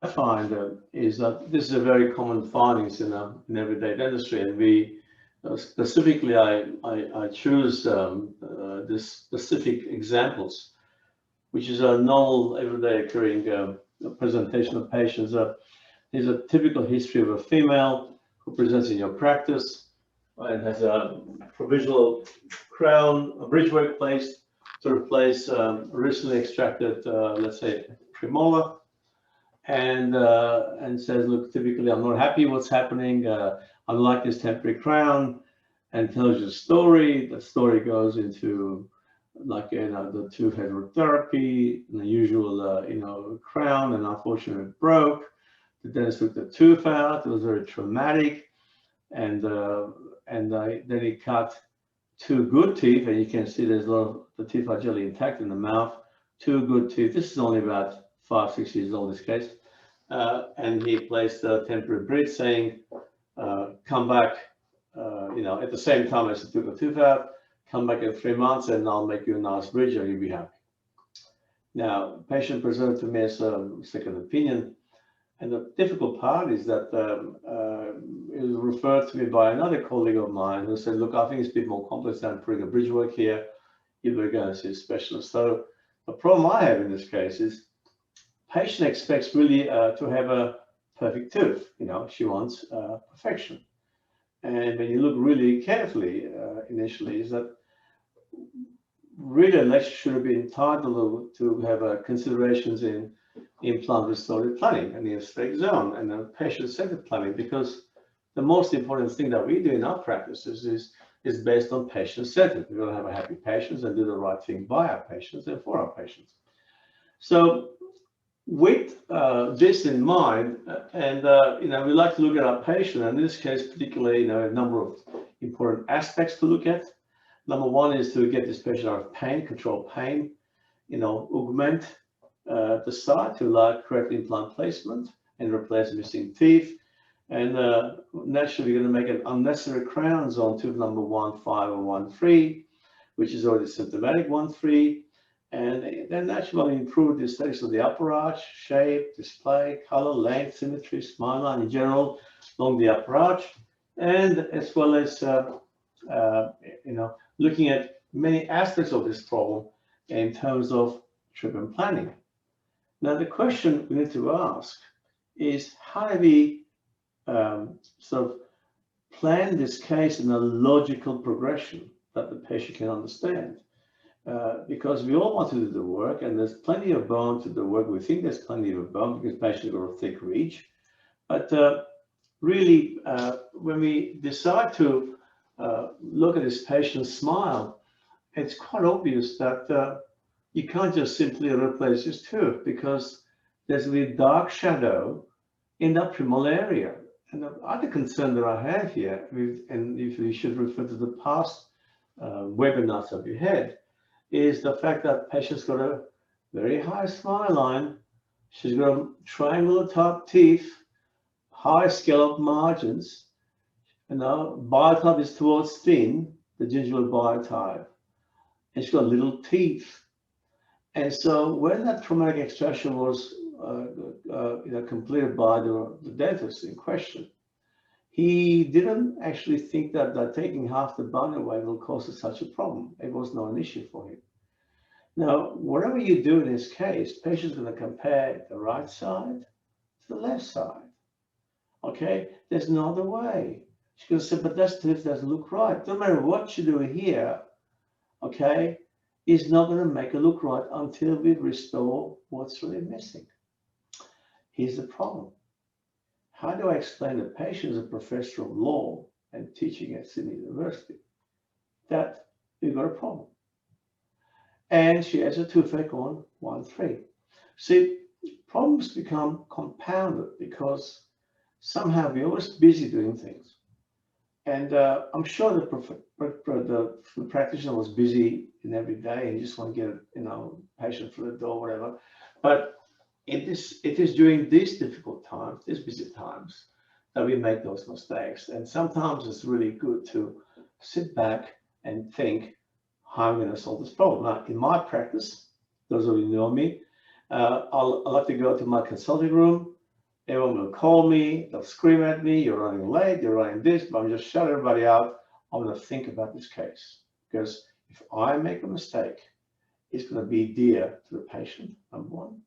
I find is that this is a very common findings in everyday dentistry, and we specifically I choose this specific examples, which is a normal everyday occurring presentation of patients. Here's a typical history of a female who presents in your practice and has a provisional crown, a bridgework placed to replace recently extracted, let's say, premolar, and says, look, typically I'm not happy what's happening. I like this temporary crown, and tells you a story. The story goes into like the tooth-head therapy, the usual crown, and unfortunately it broke. The dentist took the tooth out. It was very traumatic, and then he cut two good teeth, and you can see there's a lot of the teeth are generally intact in the mouth. Two good teeth. This is only about 5-6 years old, this case. And he placed a temporary bridge saying, come back, at the same time as he took the tooth out, come back in 3 months and I'll make you a nice bridge and you'll be happy. Now, patient presented to me as a second opinion. And the difficult part is that it was referred to me by another colleague of mine who said, look, I think it's a bit more complex than putting a bridgework here. You better go and see a specialist. So the problem I have in this case is patient expects really to have a perfect tooth. She wants perfection. And when you look really carefully initially, is that really a lecturer should have been entitled to have considerations in implant restorative planning and the aesthetic zone and the patient-centered planning, because the most important thing that we do in our practices is based on patient-centered. We're going to have a happy patients and do the right thing by our patients and for our patients. So with this in mind, and we like to look at our patient, and in this case particularly, a number of important aspects to look at. Number one is to get this patient out of pain, control pain, augment the site to allow correct implant placement and replace missing teeth. And naturally, we're going to make an unnecessary crowns on tooth number 1, 5, or 1, 3, which is already symptomatic 1, 3. And then naturally improve the aesthetics of the upper arch, shape, display, color, length, symmetry, smile line in general along the upper arch, and as well as looking at many aspects of this problem in terms of treatment planning. Now, the question we need to ask is, how do we sort of plan this case in a logical progression that the patient can understand? Because we all want to do the work, and there's plenty of bone to do the work. We think there's plenty of bone because patients got a thick ridge. But really, when we decide to look at this patient's smile, it's quite obvious that you can't just simply replace his tooth, because there's a dark shadow in that premolar area. And the other concern that I have here, and if you should refer to the past webinars that we had, is the fact that patient's got a very high smile line. She's got a triangular top teeth, high scallop margins, and now biotype is towards thin, the gingival biotype, and she's got little teeth. And so when that traumatic extraction was completed by the dentist in question, he didn't actually think that taking half the bone away will cause such a problem. It was not an issue for him. Now, whatever you do in this case, patient's going to compare the right side to the left side. Okay, there's no other way. She's going to say, but that tooth doesn't look right. No matter what you do here, okay, is not going to make it look right until we restore what's really missing. Here's the problem. How do I explain to patients, as a professor of law and teaching at Sydney University, that we've got a problem? And she has a toothache on 1, 3. See, problems become compounded because somehow we're always busy doing things. And I'm sure the practitioner was busy in every day and you just want to get patient through the door, whatever. But it is during these difficult times, these busy times, that we make those mistakes. And sometimes it's really good to sit back and think, how am I going to solve this problem? Now, in my practice, those of you who know me, I like to go to my consulting room Everyone will call me, they'll scream at me, you're running late, you're running this, but I'm just shut everybody out. I'm going to think about this case. Because if I make a mistake, it's going to be dear to the patient, number one,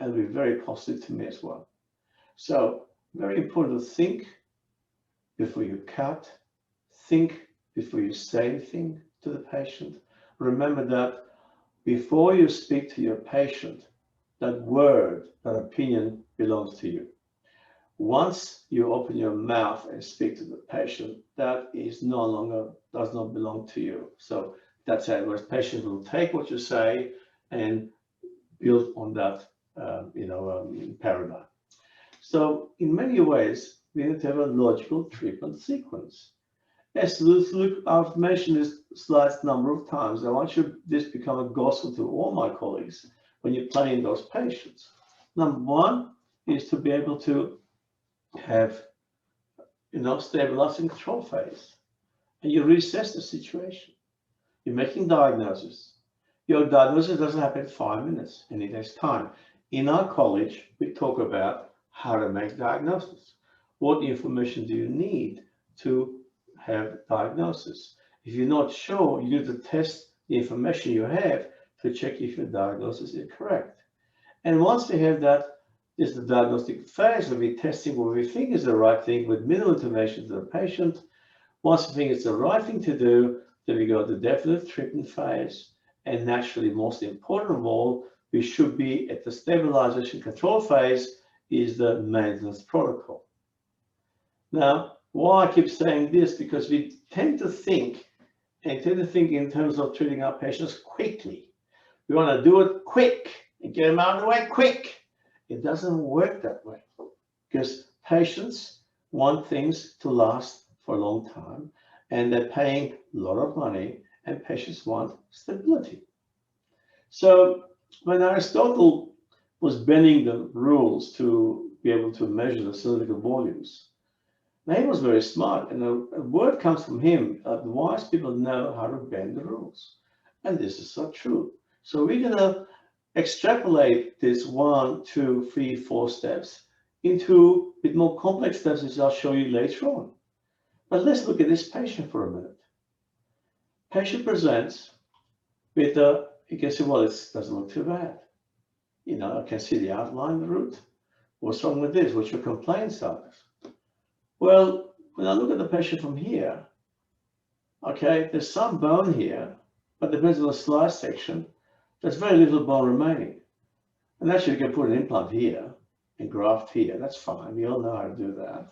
and it'll be very costly to me as well. So very important to think before you cut, think before you say anything to the patient. Remember that before you speak to your patient, that word, that opinion belongs to you. Once you open your mouth and speak to the patient, that is no longer, does not belong to you. So that's it, where patients will take what you say and build on that, paradigm. So in many ways, we need to have a logical treatment sequence. As look, I've mentioned this slide a number of times. I want this to become a gospel to all my colleagues when you're playing those patients. Number one is to be able to have, stabilizing control phase, and you reassess the situation. You're making diagnosis. Your diagnosis doesn't happen in 5 minutes, and it takes time. In our college, we talk about how to make diagnosis. What information do you need to have diagnosis? If you're not sure, you need to test the information you have to check if your diagnosis is correct. And once we have that, is the diagnostic phase where we're testing what we think is the right thing with minimal intervention to the patient. Once we think it's the right thing to do, then we go to the definitive treatment phase. And naturally, most important of all, we should be at the stabilization control phase, is the maintenance protocol. Now, why I keep saying this, because we tend to think in terms of treating our patients quickly. We want to do it quick and get them out of the way quick. It doesn't work that way, because patients want things to last for a long time, and they're paying a lot of money, and patients want stability. So when Aristotle was bending the rules to be able to measure the cylindrical volumes, now he was very smart, and a word comes from him. The wise people know how to bend the rules, and this is so true. So we're going to extrapolate this 1, 2, 3, 4 steps into a bit more complex steps, which I'll show you later on. But let's look at this patient for a minute. Patient presents with you can say, well, it doesn't look too bad. I can see the outline of the root. What's wrong with this? What's your complaints are? Well, when I look at the patient from here, okay, there's some bone here, but depends on the slice section. There's very little bone remaining. And actually, you can put an implant here and graft here. That's fine. We all know how to do that.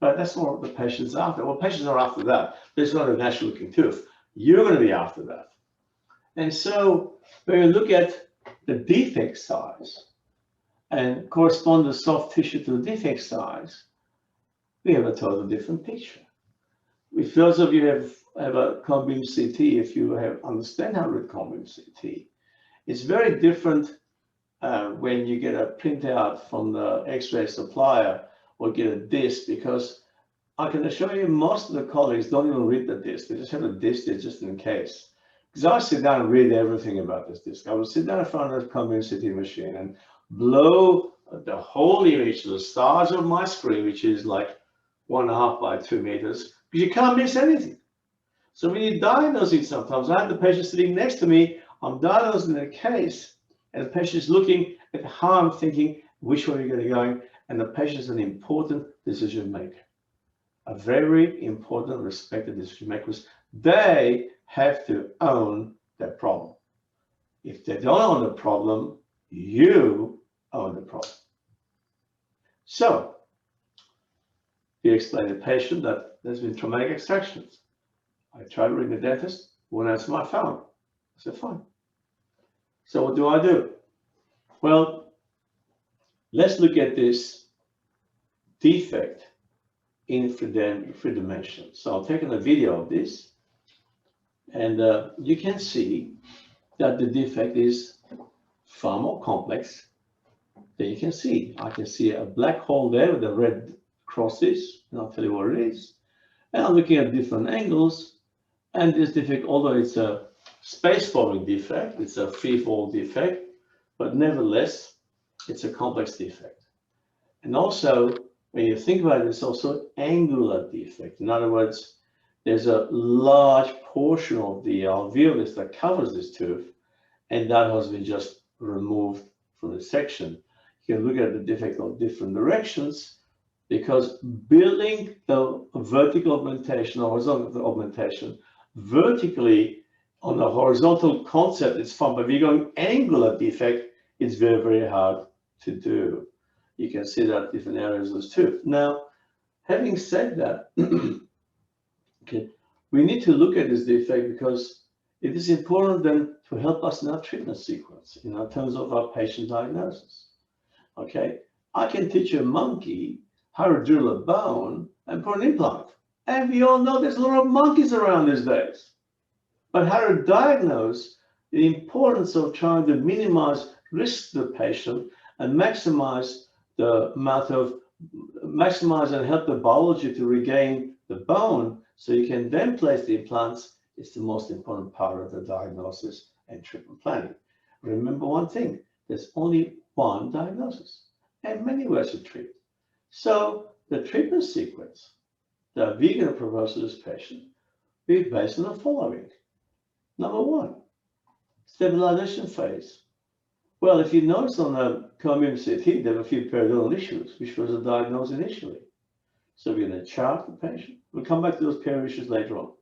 But that's not what the patient's after. Well, patients are after that. There's not a natural looking tooth. You're going to be after that. And so when we look at the defect size and correspond the soft tissue to the defect size, we have a totally different picture. If those of you have a cone beam CT, if you understand how to read cone beam CT, it's very different when you get a printout from the X-ray supplier or get a disc, because I can assure you most of the colleagues don't even read the disc. They just have a disc there just in case. Because I sit down and read everything about this disc. I will sit down in front of the cone beam CT machine and blow the whole image to the size of my screen, which is like 1.5 by 2 meters, because you can't miss anything. So when you're diagnosing, sometimes I have the patient sitting next to me, I'm diagnosing a case, and the patient is looking at how I'm thinking, which way are you going to go, and the patient is an important decision maker, a very important, respected decision maker, because they have to own their problem. If they don't own the problem, you own the problem. So you explain to the patient that there's been traumatic extractions. I tried to ring the dentist, won't answer my phone. I said, fine. So what do I do? Well, let's look at this defect in three dimensions. So I've taken a video of this, and you can see that the defect is far more complex than you can see. I can see a black hole there with the red crosses, and I'll tell you what it is. And I'm looking at different angles, and this defect, although it's a space-forming defect, it's a free-fall defect, but nevertheless, it's a complex defect. And also, when you think about it, it's also angular defect. In other words, there's a large portion of the alveolus that covers this tooth, and that has been just removed from the section. You can look at the defect of different directions, because building the vertical augmentation or horizontal augmentation vertically on a horizontal concept is fun, but if you're going angular defect, it's very, very hard to do. You can see that different areas of the tooth. Now, having said that, okay, we need to look at this defect because it is important then to help us in our treatment sequence, in terms of our patient diagnosis. Okay, I can teach a monkey how to drill a bone and put an implant. And we all know there's a lot of monkeys around these days. But how to diagnose the importance of trying to minimize risk to the patient and maximize and help the biology to regain the bone so you can then place the implants is the most important part of the diagnosis and treatment planning. Remember one thing, there's only one diagnosis and many ways to treat. So the treatment sequence that we're going to propose to this patient will be based on the following. Number one, stabilization phase. Well, if you notice on the cone-beam CT, there were a few periodontal issues, which was diagnosed initially. So we're going to chart the patient. We'll come back to those period issues later on.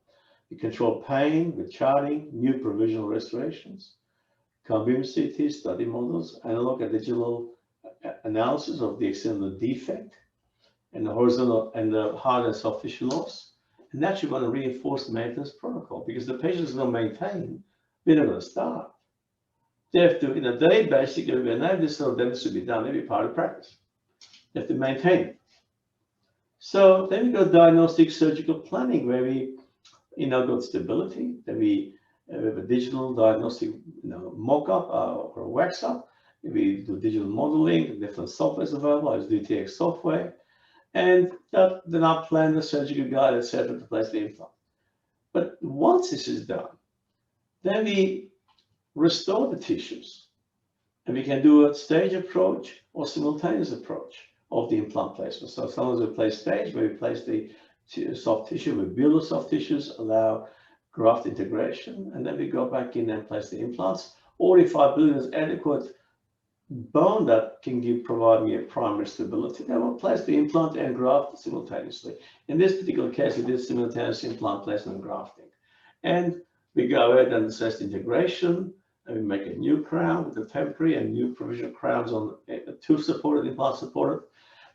We control pain with charting, new provisional restorations, cone-beam CT study models, analog and digital analysis of the extent of the defect and the horizontal and the hard and soft tissue loss. And that's you're going to reinforce the maintenance protocol because the patient is going to maintain, we're not going to start. They have to, in a day, basically, when they have this sort of dentistry to be done, they'll be part of practice. They have to maintain it. So then we got diagnostic surgical planning where we, got stability. Then we have a digital diagnostic, mock-up or a wax-up. We do digital modeling, different softwares available, as DTX software. And then I plan the surgical guide, etc., to place the implant. But once this is done, then we restore the tissues. And we can do a stage approach or simultaneous approach of the implant placement. So sometimes we place stage, where we place the soft tissue, we build the soft tissues, allow graft integration, and then we go back in and place the implants. Or if I believe there's adequate bone that can provide me a primary stability, then we'll place the implant and graft simultaneously. In this particular case, we did simultaneous implant placement and grafting. And we go ahead and assess the integration, and we make a new crown with the temporary and new provisional crowns on tooth supported, implant supported,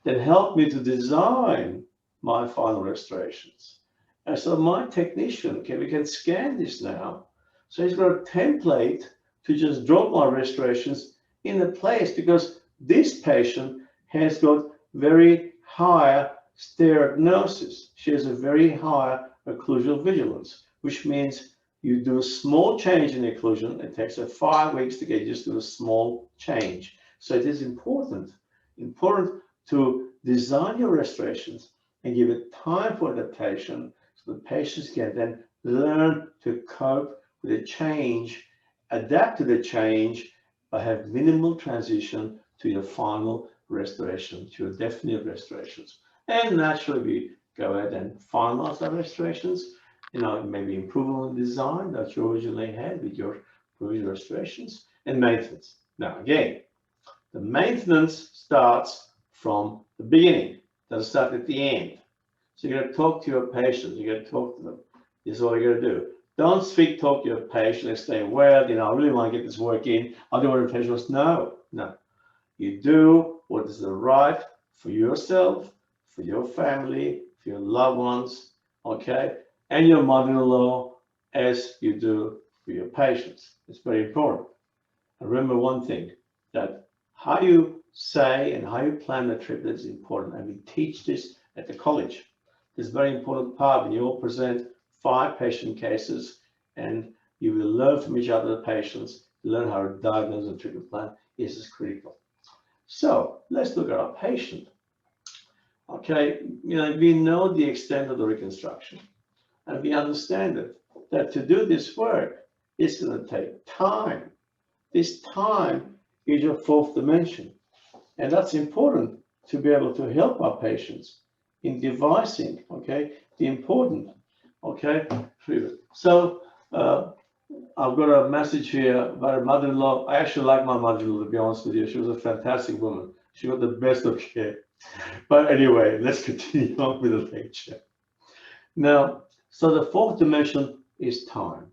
that help me to design my final restorations. And so my technician, we can scan this now. So he's got a template to just drop my restorations in the place, because this patient has got very high stereognosis. She has a very high occlusal vigilance, which means you do a small change in occlusion. It takes her 5 weeks to get used to a small change. So it is important to design your restorations and give it time for adaptation so the patients can then learn to cope with the change, adapt to the change, but have minimal transition to your final restoration, to your definitive restorations. And naturally, we go ahead and finalize our restorations, maybe improve on the design that you originally had with your provisional restorations, and maintenance. Now, again, the maintenance starts from the beginning, doesn't start at the end. So you got to talk to your patients, you got to talk to them. This is all you got to do. Don't speak talk to your patient and say, well, I really want to get this work in. I don't want the patient wants. No. You do what is the right for yourself, for your family, for your loved ones, okay? And your mother-in-law, as you do for your patients. It's very important. And remember one thing, that how you say and how you plan the treatment is important. And we teach this at the college. This is a very important part when you all present 5 patient cases, and you will learn from each other, the patients, learn how to diagnose and treatment plan. This is critical. So let's look at our patient. Okay, we know the extent of the reconstruction, and we understand that to do this work, it's going to take time. This time is your 4th dimension, and that's important to be able to help our patients in devising, okay, the important, okay, treatment. So I've got a message here about a mother-in-law. I actually like my mother-in-law, to be honest with you. She was a fantastic woman. She got the best of care. But anyway, let's continue on with the lecture. Now, so the fourth dimension is time,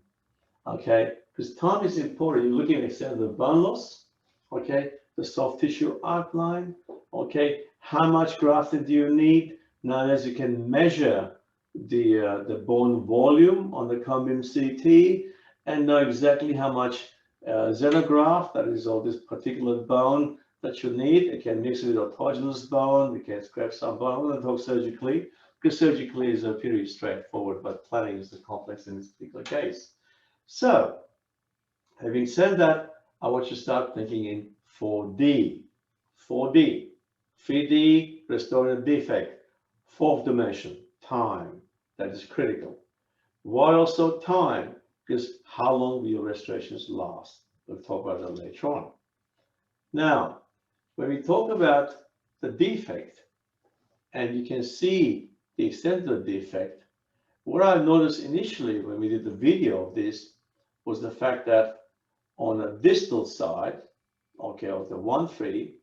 okay? Because time is important. You're looking at the extent of the bone loss, okay? The soft tissue outline, okay? How much grafting do you need? Now, as you can measure the bone volume on the cone-beam CT and know exactly how much xenograft, that is all this particular bone that you need. You can mix it with autogenous bone. You can scrap some bone and talk surgically, because surgically is pretty straightforward, but planning is the complex in this particular case. So, having said that, I want you to start thinking in 4D. 4D. 3D, restoring a defect. Fourth dimension, time. That is critical. Why also time? Because how long will your restorations last? We'll talk about that later on. Now, when we talk about the defect, and you can see the extent of the defect, what I noticed initially when we did the video of this was the fact that on the distal side, okay, of the 1-3,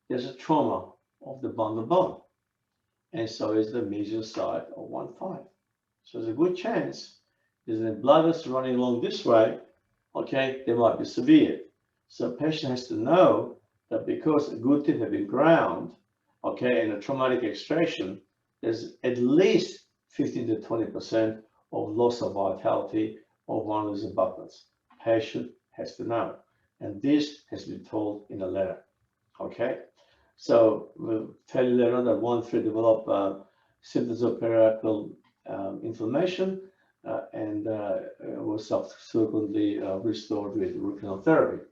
there's a trauma of the bundle bone. And so is the medial side of 1-5. So there's a good chance is that blood is running along this way, okay, they might be severe. So the patient has to know that because a good tip has been ground, okay, and a traumatic extraction, there's at least 15 to 20% of loss of vitality of one of these abutments. Patient has to know. And this has been told in a letter, okay? So we'll tell you later on that 1-3 develop symptoms of periapical inflammation and was subsequently restored with Reconstruction therapy.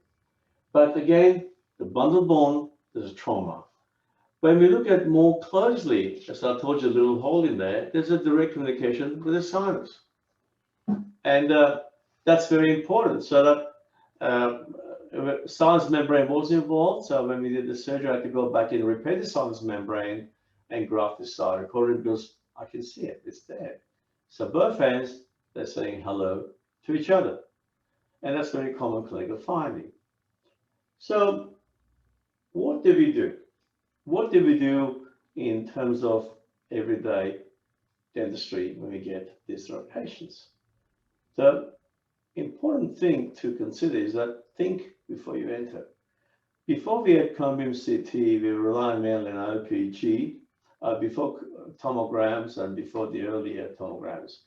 But again, the bundle bone, there's a trauma. When we look at more closely, as I told you, a little hole in there, there's a direct communication with the sinus. And that's very important. So that sinus membrane was involved. So when we did the surgery, I had to go back in and repair the sinus membrane and graft this side according because I can see it, it's there. So both ends, they're saying hello to each other. And that's very common clinical finding. So what do we do? What do we do in terms of everyday dentistry when we get these sort of patients? The important thing to consider is that think before you enter. Before we had cone-beam CT, we relied mainly on OPG, before tomograms and before the earlier tomograms.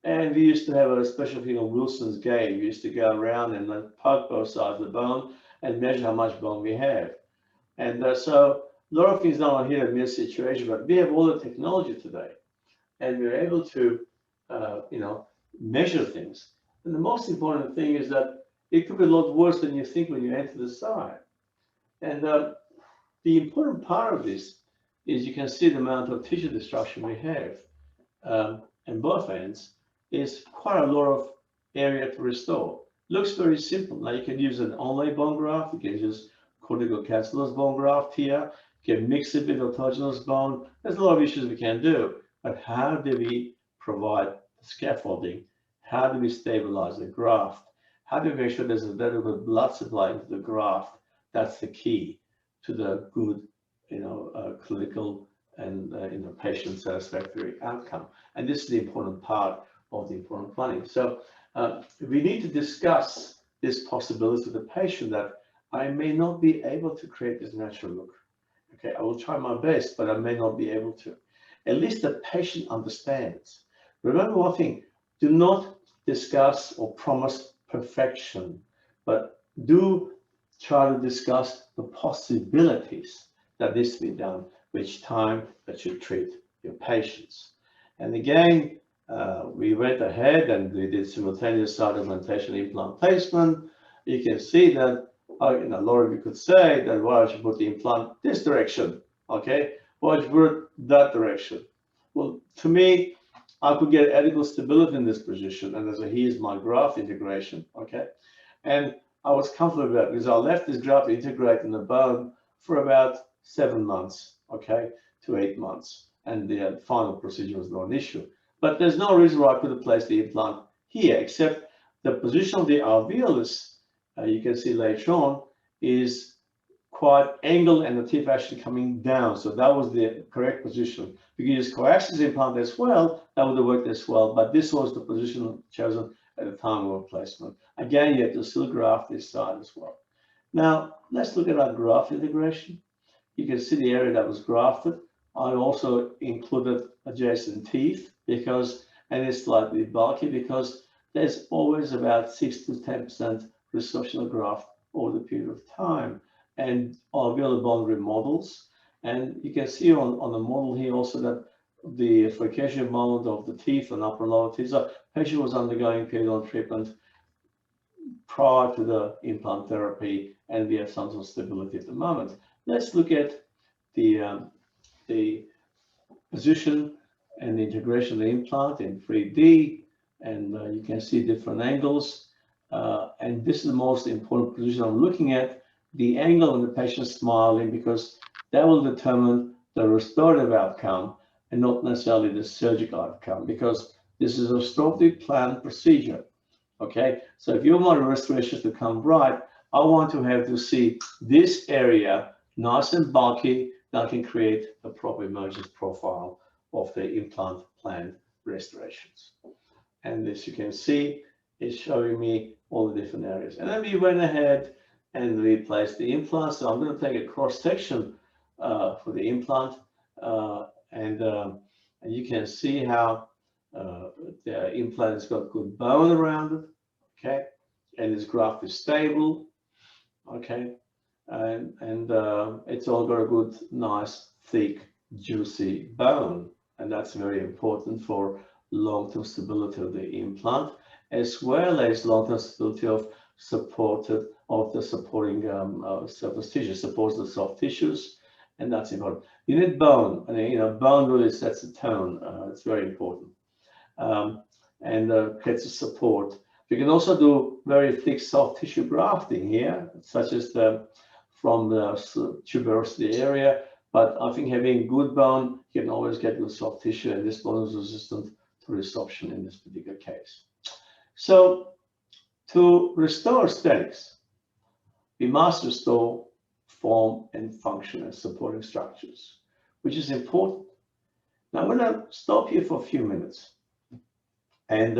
And we used to have a special thing on Wilson's game. We used to go around and then poke both sides of the bone and measure how much bone we have. And so a lot of things not here in this situation, but we have all the technology today. And we're able to, measure things. And the most important thing is that it could be a lot worse than you think when you enter the side. And the important part of this is you can see the amount of tissue destruction we have in both ends is quite a lot of area to restore. Looks very simple. Now you can use an onlay bone graft, you can use corticocancellous bone graft here, you can mix it with autogenous bone. There's a lot of issues we can do, but how do we provide the scaffolding? How do we stabilize the graft? How do we make sure there's a adequate blood supply into the graft? That's the key to the good, clinical and patient satisfactory outcome. And this is the important part of the important planning. So we need to discuss this possibility to the patient that I may not be able to create this natural look. Okay, I will try my best, but I may not be able to. At least the patient understands. Remember one thing, do not discuss or promise perfection, but do try to discuss the possibilities that this be done each time that you treat your patients. And again, we went ahead and we did simultaneous side augmentation implant placement. You can see that, Laura, we could say that why don't you put the implant this direction, okay? Why don't you put it that direction? Well, to me, I could get adequate stability in this position, and as here's my graft integration, okay? And I was comfortable with that because I left this graft integrate in the bone for about 7 months. okay, to 8 months. And the final procedure was not an issue. But there's no reason why I could have placed the implant here, except the position of the alveolus, you can see later on, is quite angled and the teeth actually coming down. So that was the correct position. If you use coaxial implant as well, that would have worked as well. But this was the position chosen at the time of placement. Again, you have to still graft this side as well. Now, let's look at our graft integration. You can see the area that was grafted. I also included adjacent teeth because, and it's slightly bulky because there's always about 6 to 10% resorptional graft over the period of time. And alveolar bone remodels. And you can see on the model here also that the frication bone of the teeth and upper and lower teeth. So patient was undergoing periodontal treatment prior to the implant therapy, and we have some sort of stability at the moment. Let's look at the position and the integration of the implant in 3D, and you can see different angles. And this is the most important position I'm looking at, the angle when the patient is smiling, because that will determine the restorative outcome and not necessarily the surgical outcome, because this is a restorative planned procedure. Okay, so if you want a restoration to come right, I want to have to see this area nice and bulky, that can create a proper emergence profile of the implant planned restorations. And as you can see, it's showing me all the different areas. And then we went ahead and we placed the implant. So I'm going to take a cross section for the implant, and you can see how the implant has got good bone around it, okay, and this graft is stable, okay, and it's all got a good, nice, thick, juicy bone, and that's very important for long-term stability of the implant, as well as long-term stability of the supporting surface tissue, supports the soft tissues, and that's important. You need bone, and bone really sets the tone. It's very important, and creates a support. We can also do very thick soft tissue grafting here, such as from the tuberosity area. But I think having good bone, you can always get good soft tissue, and this bone is resistant to resorption in this particular case. So to restore aesthetics, we must restore form and function and supporting structures, which is important. Now I'm going to stop here for a few minutes and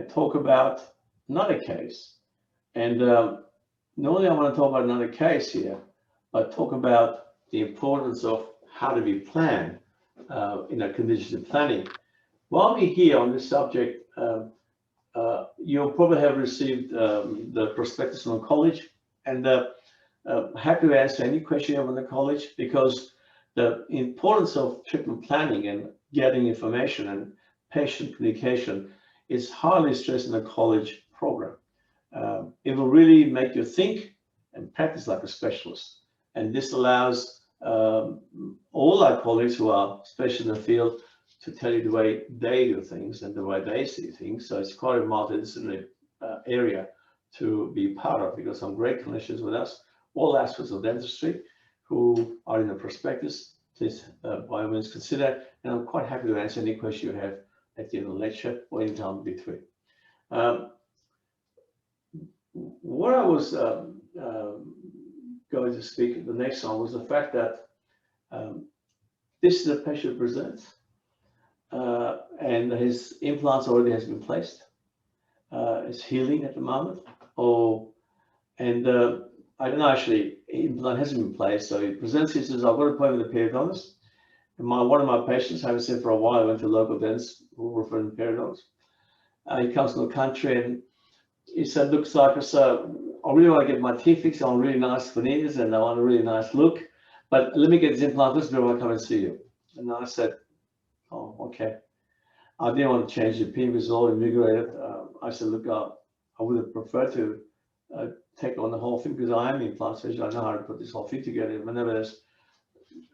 talk about another case. And normally I want to talk about another case here, but talk about the importance of how to be planned in a contingency planning. While we're here on this subject, you'll probably have received the prospectus from the college, and happy to answer any question you have on the college, because the importance of treatment planning and getting information and patient communication is highly stressed in the college program. It will really make you think and practice like a specialist, and this allows all our colleagues who are specialists in the field to tell you the way they do things and the way they see things. So it's quite a multidisciplinary area to be part of, because some great clinicians with us, all aspects of dentistry, who are in the prospectus. Please, by all means, consider. And I'm quite happy to answer any question you have at the end of the lecture or any time between. What I was going to speak the next on was the fact that this is a patient who presents, and his implants already has been placed. It's healing at the moment. I don't know, actually, implant hasn't been placed. So he presents, he says, I've got an appointment with a periodontist. And one of my patients, I haven't seen for a while, I went to a local dentist who referred to periodontist. He comes from the country and he said, look, Cyprus, I really want to get my teeth fixed. I want really nice veneers and I want a really nice look. But let me get this implant first before I come and see you. And I said, oh, okay. I didn't want to change the opinion because it's all invigorated. I said, look, I would have preferred to take on the whole thing, because I am an implant surgeon. I know how to put this whole thing together. Whenever there's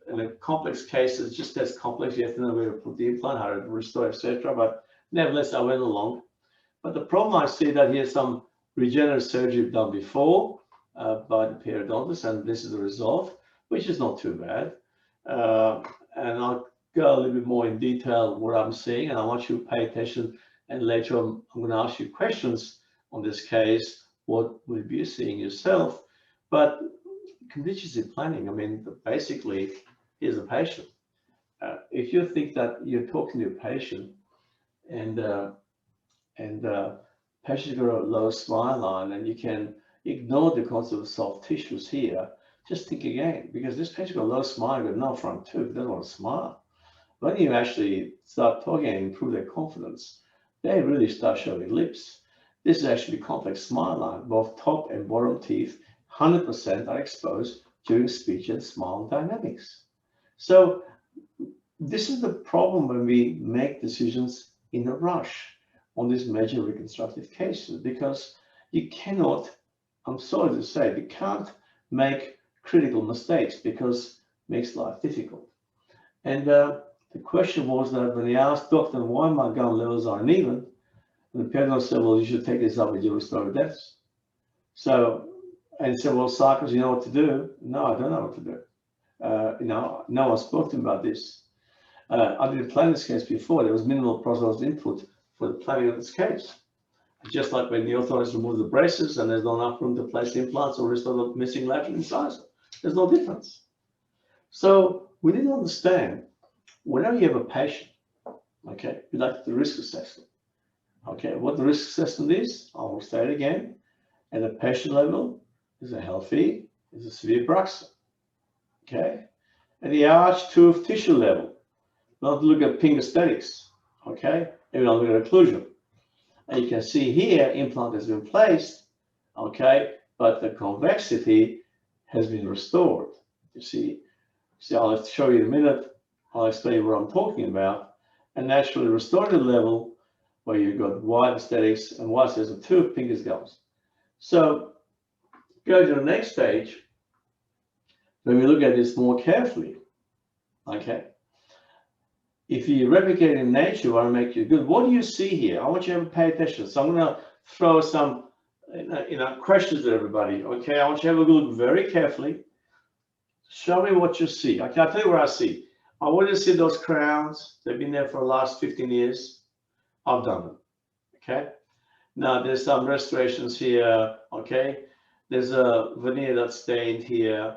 in a complex case, it's just as complex. You have to know where to put the implant, how to restore, etc. But nevertheless, I went along. But the problem I see that here's some regenerative surgery done before by the periodontist, and this is the result, which is not too bad. and I'll go a little bit more in detail what I'm seeing, and I want you to pay attention. And later on, I'm going to ask you questions on this case. What will you be seeing yourself? But contingency planning, I mean, basically, here's a patient. If you think that you're talking to a patient and patient's got a low smile line and you can ignore the concept of soft tissues here, just think again, because this patient got a low smile, got no front tooth, doesn't want to smile. When you actually start talking and improve their confidence, they really start showing lips. This is actually a complex smile line. Both top and bottom teeth, 100% are exposed during speech and smile dynamics. So this is the problem when we make decisions in a rush on these major reconstructive cases, because you cannot, I'm sorry to say, you can't make critical mistakes because it makes life difficult. And the question was that when they asked doctor why my gum levels are uneven, and the pedal said, well, you should take this up with your restorative dentist. So, and said, well, Sarkis, you know what to do? No, I don't know what to do. No one spoke to him about this. I didn't plan this case before. There was minimal process input for the planning of this case. Just like when the orthodontist removes the braces and there's not enough room to place implants or restore the missing lateral incisor. There's no difference. So we didn't understand, whenever you have a patient, okay, we like the risk assessment. Okay, what the risk assessment is, I will say it again. At the patient level, is a healthy, is a severe bruxism. Okay, at the arch tooth tissue level, not look at pink aesthetics. Okay, and we don't look at occlusion. And you can see here, implant has been placed. Okay, but the convexity has been restored. You see, I'll show you in a minute. I'll explain what I'm talking about. And naturally restorative level, where you've got white aesthetics and white says a tooth, pink is gums. So go to the next stage. When we look at this more carefully, okay, if you replicate in nature, I want to make you good. What do you see here? I want you to pay attention. So I'm going to throw some questions at everybody. Okay, I want you to have a look very carefully. Show me what you see. Okay, I'll tell you what I see. I want you to see those crowns. They've been there for the last 15 years. I've done them. Okay. Now there's some restorations here. Okay. There's a veneer that's stained here.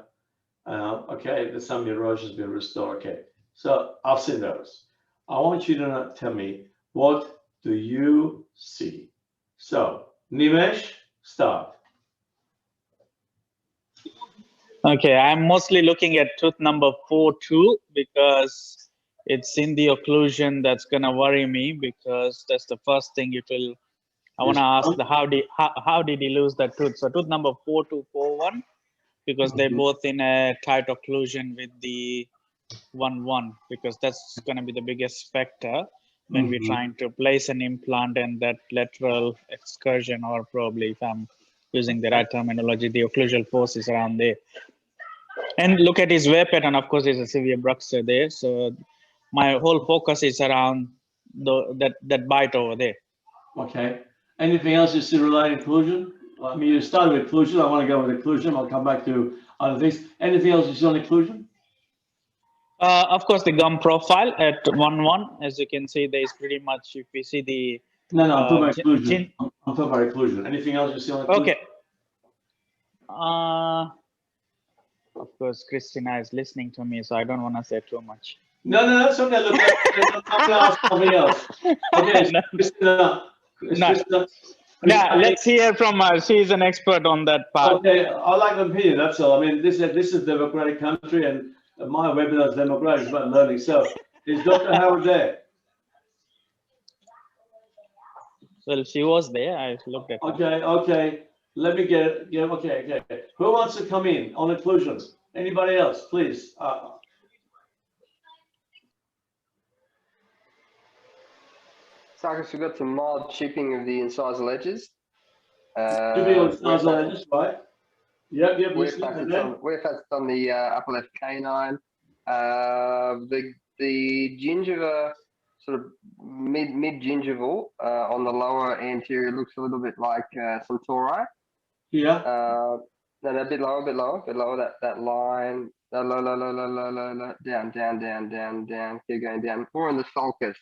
Okay. There's some erosion has been restored. Okay. So I've seen those. I want you to tell me, what do you see? So Nimesh, start. Okay, I'm mostly looking at tooth number 4-2 because it's in the occlusion that's gonna worry me, because that's the first thing it will. I want to ask the how did he lose that tooth? So tooth number 4241, because they're both in a tight occlusion with the 1-1, because that's gonna be the biggest factor when we're trying to place an implant and that lateral excursion, or probably, if I'm using the right terminology, the occlusal force is around there. And look at his wear pattern. Of course, there's a severe bruxer there. So my whole focus is around that bite over there. Okay. Anything else you see related to occlusion? I mean, you started with occlusion. I want to go with occlusion. I'll come back to other things. Anything else you see on occlusion? Of course, the gum profile at 1-1, as you can see, there is pretty much, if we see the... No, I'm talking about occlusion. I'm talking about occlusion. Anything else you see on occlusion? Okay. Of course, Christina is listening to me, so I don't want to say too much. No, that's okay. Look, I'm going to ask something else. Okay, no. Christina, yeah, let's hear from her. She's an expert on that part. Okay, I like an opinion, that's all. I mean, this is a democratic country, and my webinar is democratic, it's about learning. So, is Dr. Howard there? Well, she was there. I looked at her. Okay. Let me get okay. Who wants to come in on occlusion? Anybody else, please? Sarkis, we've got some mild chipping of the incisal edges. Chipping of the incisal edges, right? Yep. Where that's on the upper left canine. The gingiva, sort of mid gingival on the lower anterior, looks a little bit like some tori. Yeah. No, no, a bit lower, that line. Low, down. Keep going down. More in the sulcus.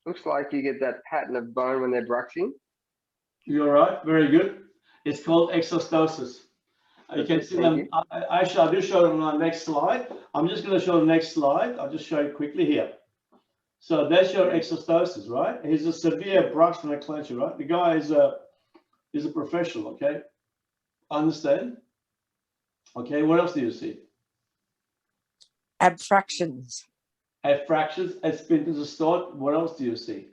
Looks like you get that pattern of bone when they're bruxing. You're right. Very good. It's called exostosis. You can see them. Actually, I'll just show them on the next slide. I'm just going to show the next slide. I'll just show you quickly here. So that's your exostosis, right? He's a severe bruxing and clenching, right? The guy is a professional, okay? Understand? Okay, what else do you see? Abfractions. Abfractions, as spindles distort. What else do you see?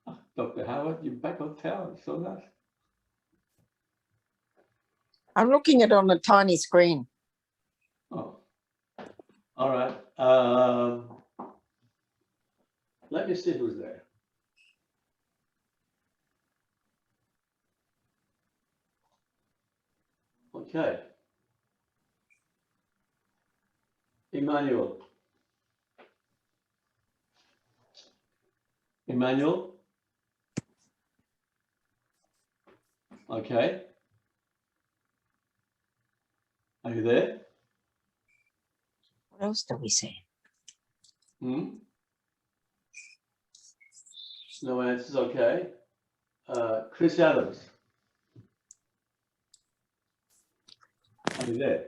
Oh, Dr. Howard, you're back on town. So nice. I'm looking at it on a tiny screen. Oh, all right. Let me see who's there. Okay. Emmanuel. Emmanuel? Okay. Are you there? What else do we see? Hmm? No answers, okay. Chris Adams. Are you there?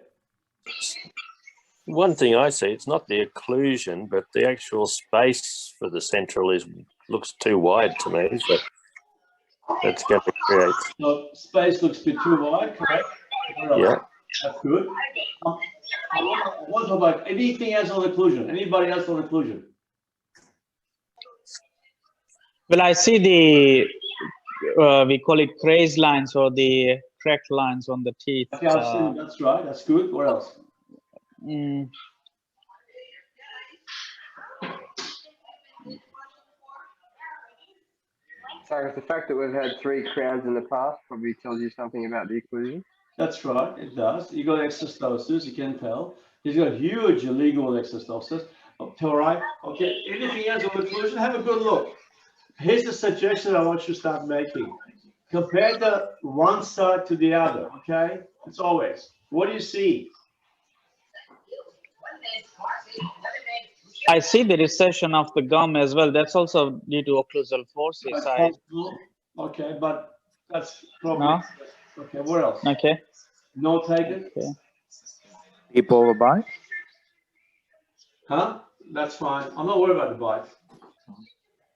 One thing I see, it's not the occlusion, but the actual space for the central looks too wide to me. So that's going to create. So space looks a bit too wide, correct? Yeah. That's good. What about anything else on occlusion? Anybody else on occlusion? Well, I see the we call it crazed lines or the cracked lines on the teeth. Okay, I've seen, that's right. That's good. What else? So the fact that we've had 3 crowns in the past probably tells you something about the occlusion. That's right, it does. You got exostosis, you can tell. He's got huge illegal exostosis. All right. Okay. Anything else on occlusion? Have a good look. Here's a suggestion I want you to start making. Compare the one side to the other. Okay. It's always. What do you see? I see the recession of the gum as well. That's also due to occlusal forces. Okay, but that's probably No? okay. What else? Okay. No taken. Okay. Deep overbite. Huh? That's fine. I'm not worried about the bite.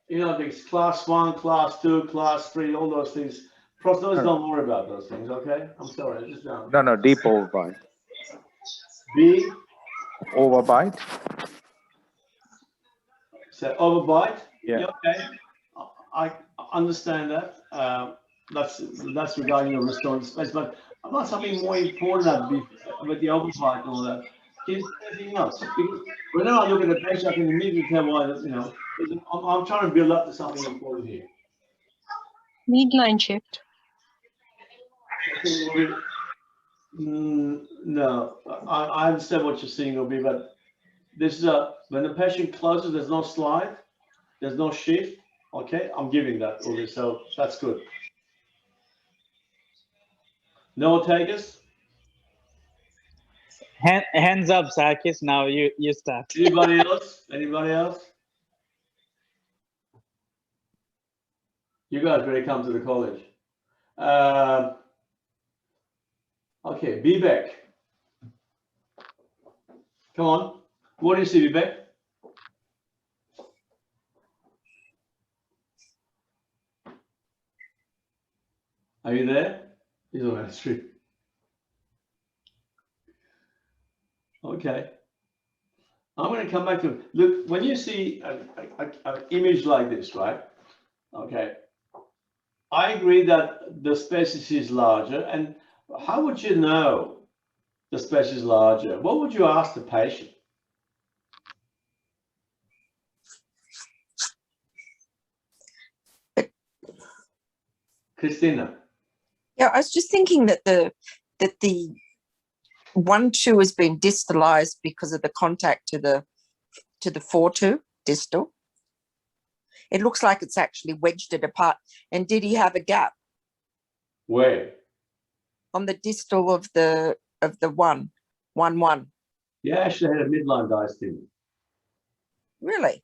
You know, these class 1, class 2, class 3, all those things. Prosthetors don't worry about those things, okay? I'm sorry, just down. No, deep overbite. B. Overbite. So overbite. Yeah. Okay. I understand that. That's regarding the restoring space, but about something more important with the overbite and all that. Is anything else? Because whenever I look at the patient, I can immediately tell why. You know, I'm trying to build up to something important here. Midline shift. No, I understand what you're saying, Obi, but this is when the patient closes, there's no slide, there's no shift. Okay, I'm giving that, Obi, so that's good. No takers? Hands up, Sarkis. Now you start. Anybody else? Anybody else? You guys better come to the college. Okay, Vivek. Come on. What do you see, Vivek? Are you there? He's on that street. Okay. I'm going to come back to, look, when you see an image like this, right? Okay. I agree that the space is larger. And how would you know the space is larger? What would you ask the patient? Christina. Yeah, I was just thinking that the 1-2 has been distalized because of the contact to the 4-2 distal. It looks like it's actually wedged it apart. And did he have a gap? Where? On the distal of the 1. You actually had a midline diastema. Really?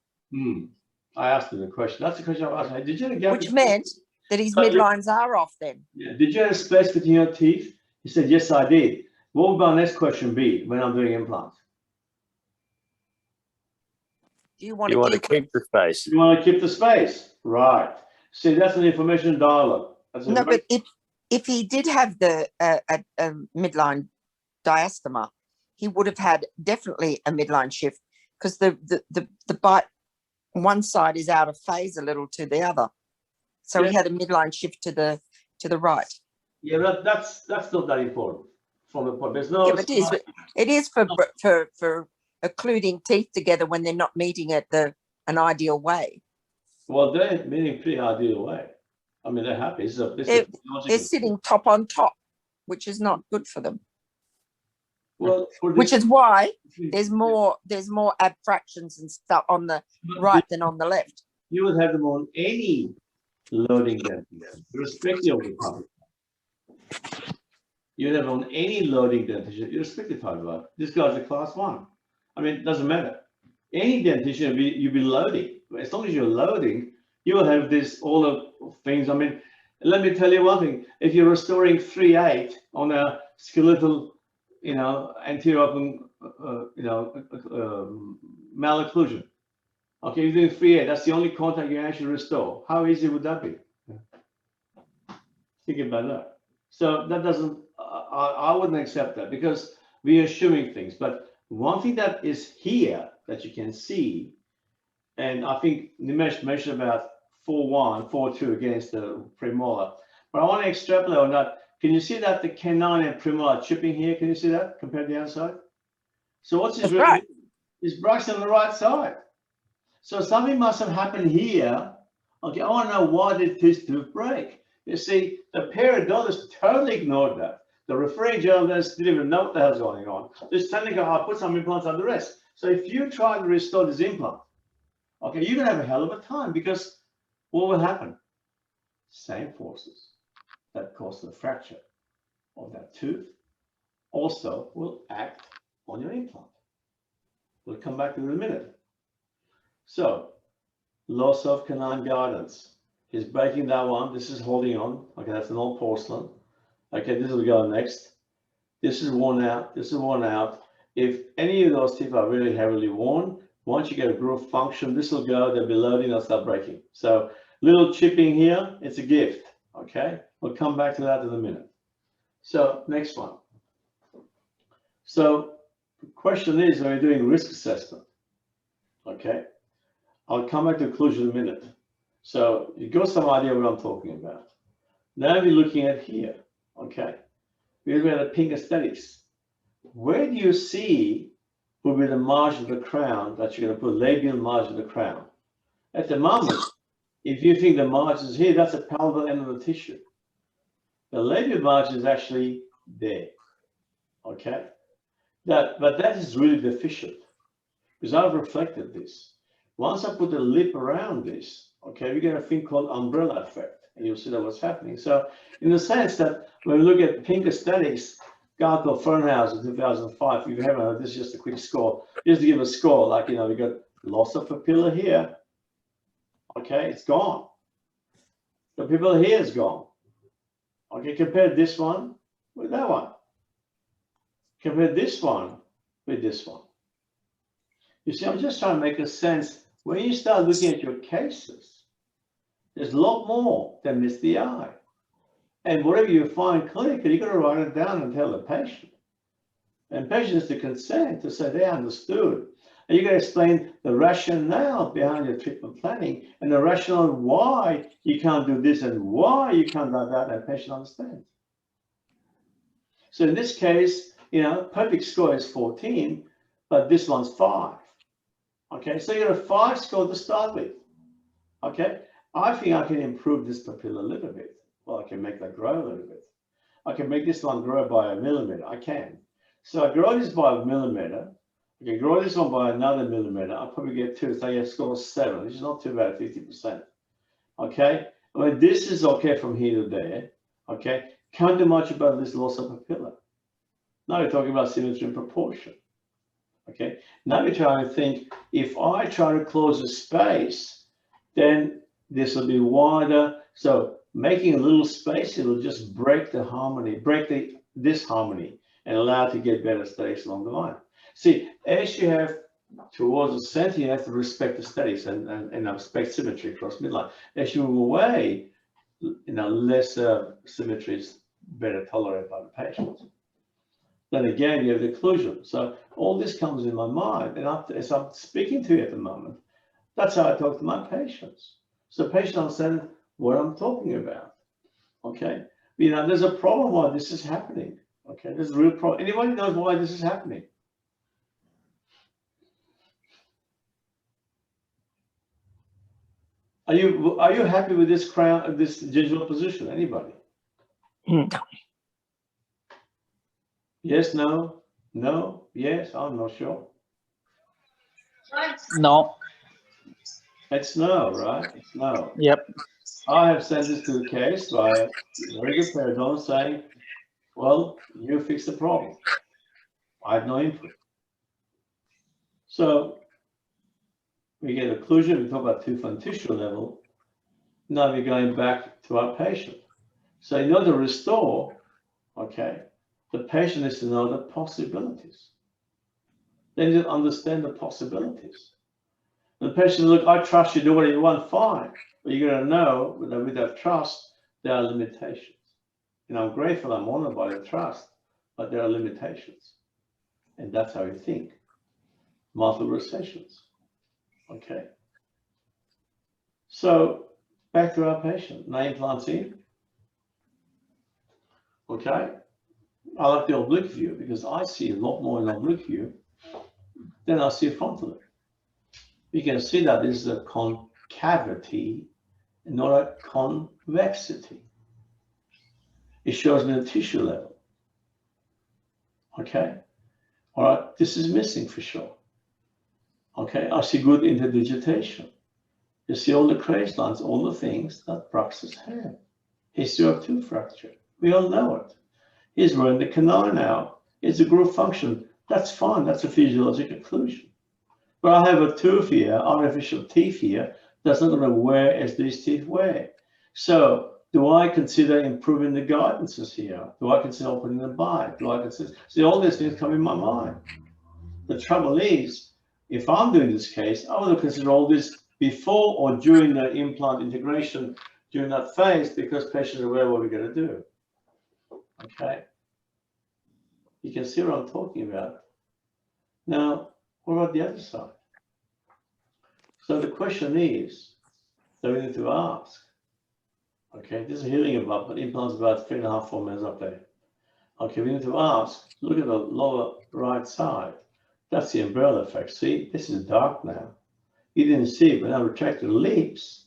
I asked him the question. That's the question I asked him. Did you have a gap? Which meant that his So you- midlines are off then. Yeah. Did you have a space between your teeth? He said, yes, I did. What would my next question be when I'm doing implants? Do you want You to want to keep? keep the space. You want to keep the space, right? See, that's an information dialogue. That's a No, very- but if he did have the midline diastema, he would have had definitely a midline shift because the bite one side is out of phase a little to the other, so he Yeah. had a midline shift to the right. Yeah, but that's not that important from the point. There's no. Yeah, but it is for occluding teeth together when they're not meeting at an ideal way. Well, they're meeting pretty ideal way. I mean, they're happy. They're sitting top on top, which is not good for them. Well, Which is why there's more abfractions and stuff on the right than on the left. You would have them on any loading dentition, irrespective of the type. You'd have on any loading dentition, irrespective of type. This guy's a class 1. I mean, it doesn't matter. Any dentition, you'll be loading. As long as you're loading, you will have this all of things. I mean, let me tell you one thing. If you're restoring 3/8 on a skeletal, anterior open, malocclusion. Okay, you're doing 3/8. That's the only contact you actually restore. How easy would that be? Think about that. So that doesn't. I wouldn't accept that because we are assuming things. But one thing that is here that you can see, and I think Nimesh mentioned about 4-1, 4-2 against the premolar. But I want to extrapolate on that. Can you see that the canine and premolar chipping here? Can you see that compared to the outside? So what's his Right? His brack's on the right side. So something must have happened here. Okay, I want to know why did this tooth break? You see, the periodontist totally ignored that. The referring journalist didn't even know what the hell's going on. Just telling her, I'll put some implants on the rest. So if you try to restore this implant, okay, you're gonna have a hell of a time because what will happen? Same forces that cause the fracture of that tooth also will act on your implant. We'll come back to it in a minute. So, loss of canine guidance. He's breaking that one. This is holding on. Okay, that's an old porcelain. Okay, this will go next. This is worn out. This is worn out. If any of those teeth are really heavily worn, once you get a groove function, this will go, they'll be loading, they'll start breaking. So little chipping here, it's a gift, okay? We'll come back to that in a minute. So next one. So the question is, when you're doing risk assessment, okay? I'll come back to occlusion in a minute. So you got some idea what I'm talking about. Now we're looking at here, okay? We're looking at the pink aesthetics. Where do you see will be the margin of the crown that you're going to put labial margin of the crown? At the moment, if you think the margin is here, that's a palatal end of the tissue. The labial margin is actually there, okay? But that is really deficient because I've reflected this. Once I put the lip around this, okay, we get a thing called umbrella effect, and you'll see that what's happening. So in the sense that when we look at pink aesthetics, guy called Fernhaus in 2005, if you haven't, this is just a quick score. Just to give a score, like, we got loss of papilla here. Okay, it's gone. The papilla here is gone. Okay, compare this one with that one. Compare this one with this one. You see, I'm just trying to make a sense. When you start looking at your cases, there's a lot more than meets the eye. And whatever you find clinically, you've got to write it down and tell the patient. And patient is to consent to say they understood. And you've got to explain the rationale behind your treatment planning and the rationale why you can't do this and why you can't do that, and patient understands. So in this case, perfect score is 14, but this one's 5. Okay, so you got a 5 score to start with. Okay, I think I can improve this papilla a little bit. Well, I can make that grow a little bit. I can make this one grow by 1 millimeter. I can. So I grow this by 1 millimeter. I can grow this one by another millimeter. I'll probably get 2. So I get score 7, which is not too bad, 50%. Okay. I mean, this is okay from here to there. Okay. Can't do much about this loss of papilla. Now you're talking about symmetry and proportion. Okay, now you're trying to think, if I try to close a space, then this will be wider. So making a little space, it'll just break the harmony, this harmony, and allow it to get better stays along the line. See, as you have towards the center, you have to respect the stays and respect symmetry across midline. As you move away, less symmetry is better tolerated by the patient. Then again, you have the occlusion. So all this comes in my mind, and as I'm speaking to you at the moment, that's how I talk to my patients. So patients understand what I'm talking about. Okay, there's a problem why this is happening. Okay, there's a real problem. Anybody knows why this is happening? Are you happy with this crown, this gingival position? Anybody? No. Yes, no, no, yes, I'm not sure. No. It's no, right? It's no. Yep. I have sent this to the case by a very good paradigm saying, well, you fix the problem. I have no input. So we get occlusion, we talk about tooth and tissue level. Now we're going back to our patient. So in order to restore, okay, the patient needs to know the possibilities. They need to understand the possibilities. The patient, look, I trust you, do what you want, fine. But you're going to know that with that trust, there are limitations. I'm grateful, I'm honored by the trust, but there are limitations. And that's how you think. Multiple recessions. Okay. So back to our patient. Now implants in. Okay. I like the oblique view because I see a lot more in oblique view than I see frontally. You can see that this is a concavity and not a convexity. It shows me the tissue level. Okay. All right. This is missing for sure. Okay. I see good interdigitation. You see all the craze lines, all the things that Brux's had. History of tooth fracture. We all know it. He's ruined the canal now. It's a groove function. That's fine. That's a physiologic occlusion. But I have a tooth here, artificial teeth here, that's not going to wear as these teeth wear. So do I consider improving the guidances here? Do I consider opening the bite? Do I consider, see, all these things come in my mind. The trouble is, if I'm doing this case, I would consider all this before or during the implant integration, during that phase, because patients are aware what we're going to do. Okay. You can see what I'm talking about. Now, what about the other side? So the question is that we need to ask. Okay, this is healing above, but implants about 3.5, 4 minutes up there. Okay, we need to ask, look at the lower right side. That's the umbrella effect. See, this is dark now. You didn't see it, but now retract the lips.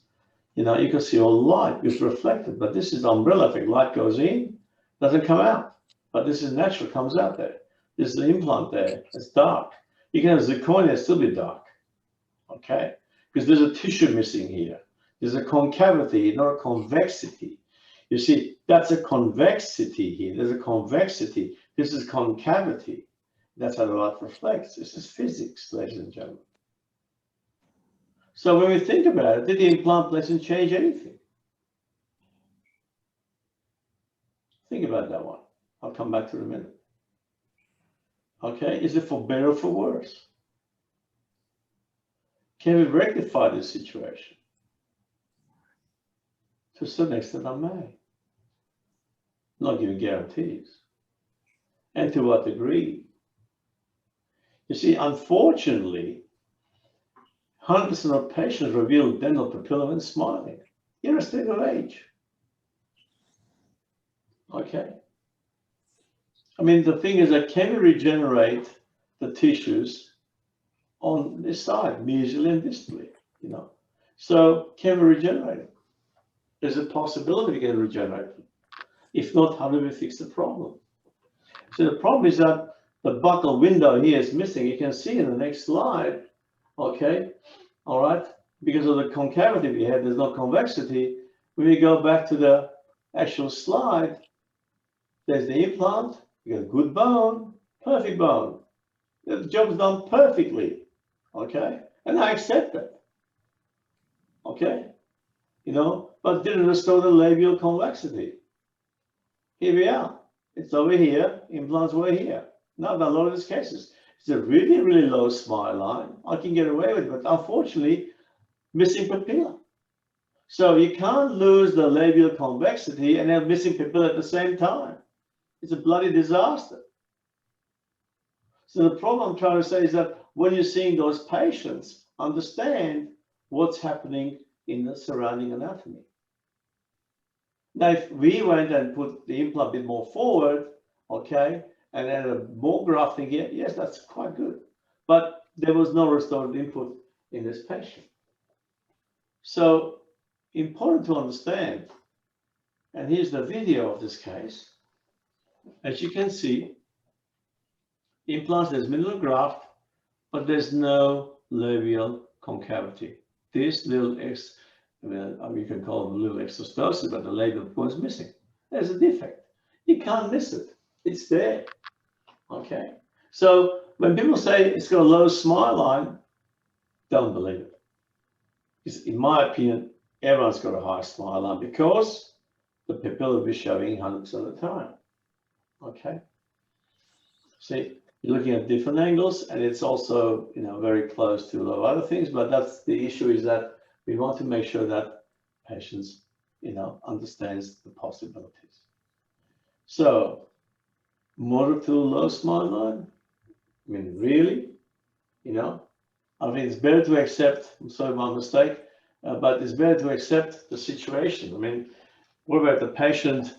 You can see all light is reflected, but this is the umbrella effect. Light goes in, doesn't come out, but this is natural, comes out there. This is the implant there, it's dark. You can have zirconia, still be dark, okay? Because there's a tissue missing here. There's a concavity, not a convexity. You see, that's a convexity here. There's a convexity. This is concavity. That's how the light reflects. This is physics, ladies and gentlemen. So when we think about it, did the implant placement change anything? Think about that one. I'll come back to it in a minute. Okay, is it for better or for worse? Can we rectify this situation? To a certain extent, I may. I'm not giving guarantees. And to what degree? You see, unfortunately, 100% of patients reveal dental papilla when smiling, irrespective of age. Okay. I mean, the thing is that can we regenerate the tissues on this side, mesially and distally, So can we regenerate it? There's a possibility we can regenerate them. If not, how do we fix the problem? So the problem is that the buccal window here is missing. You can see in the next slide, okay? All right, because of the concavity we had, there's no convexity. When we go back to the actual slide, There's the implant, you got a good bone, perfect bone. The job's done perfectly, okay? And I accept that, okay? You know, but didn't restore the labial convexity. Here we are. It's over here, implants were here. Now, in a lot of these cases, it's a really, really low smile line. I can get away with it, but unfortunately, missing papilla. So you can't lose the labial convexity and have missing papilla at the same time. It's a bloody disaster. So the problem I'm trying to say is that when you're seeing those patients, understand what's happening in the surrounding anatomy. Now, if we went and put the implant a bit more forward, okay, and added more grafting here, yes, that's quite good. But there was no restorative input in this patient. So important to understand, and here's the video of this case. As you can see, implants, there's minimal graft, but there's no labial concavity. This little we can call it a little exostosis, but the labial bone is missing. There's a defect. You can't miss it. It's there. Okay. So when people say it's got a low smile line, don't believe it. Because in my opinion, everyone's got a high smile line because the papilla will be showing 100% of the time. Okay. See, you're looking at different angles, and it's also, you know, very close to a lot of other things. But that's the issue, is that we want to make sure that patients, you know, understands the possibilities. So, moderate to low smile line. I mean, really, you know, I mean, it's better to accept. I'm sorry, my mistake, but it's better to accept the situation. I mean, what about the patient?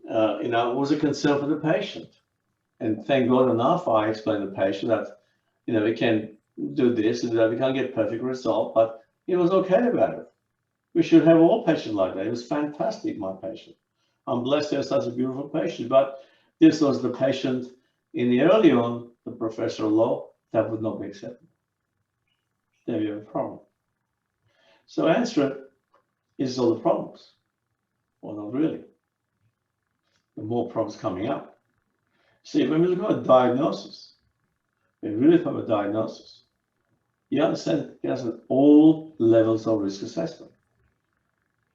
You know, it was a concern for the patient. And thank God enough, I explained to the patient that, you know, we can do this and that, we can't get perfect result, but he was okay about it. We should have all patients like that. It was fantastic, my patient. I'm blessed to have such a beautiful patient, but this was the patient in the early on, the professor of law, that would not be accepted. There you have a problem. So answer it, is all the problems? Well, not really. The more problems coming up. See, when we look at diagnosis, we really talk about diagnosis. You understand it has all levels of risk assessment.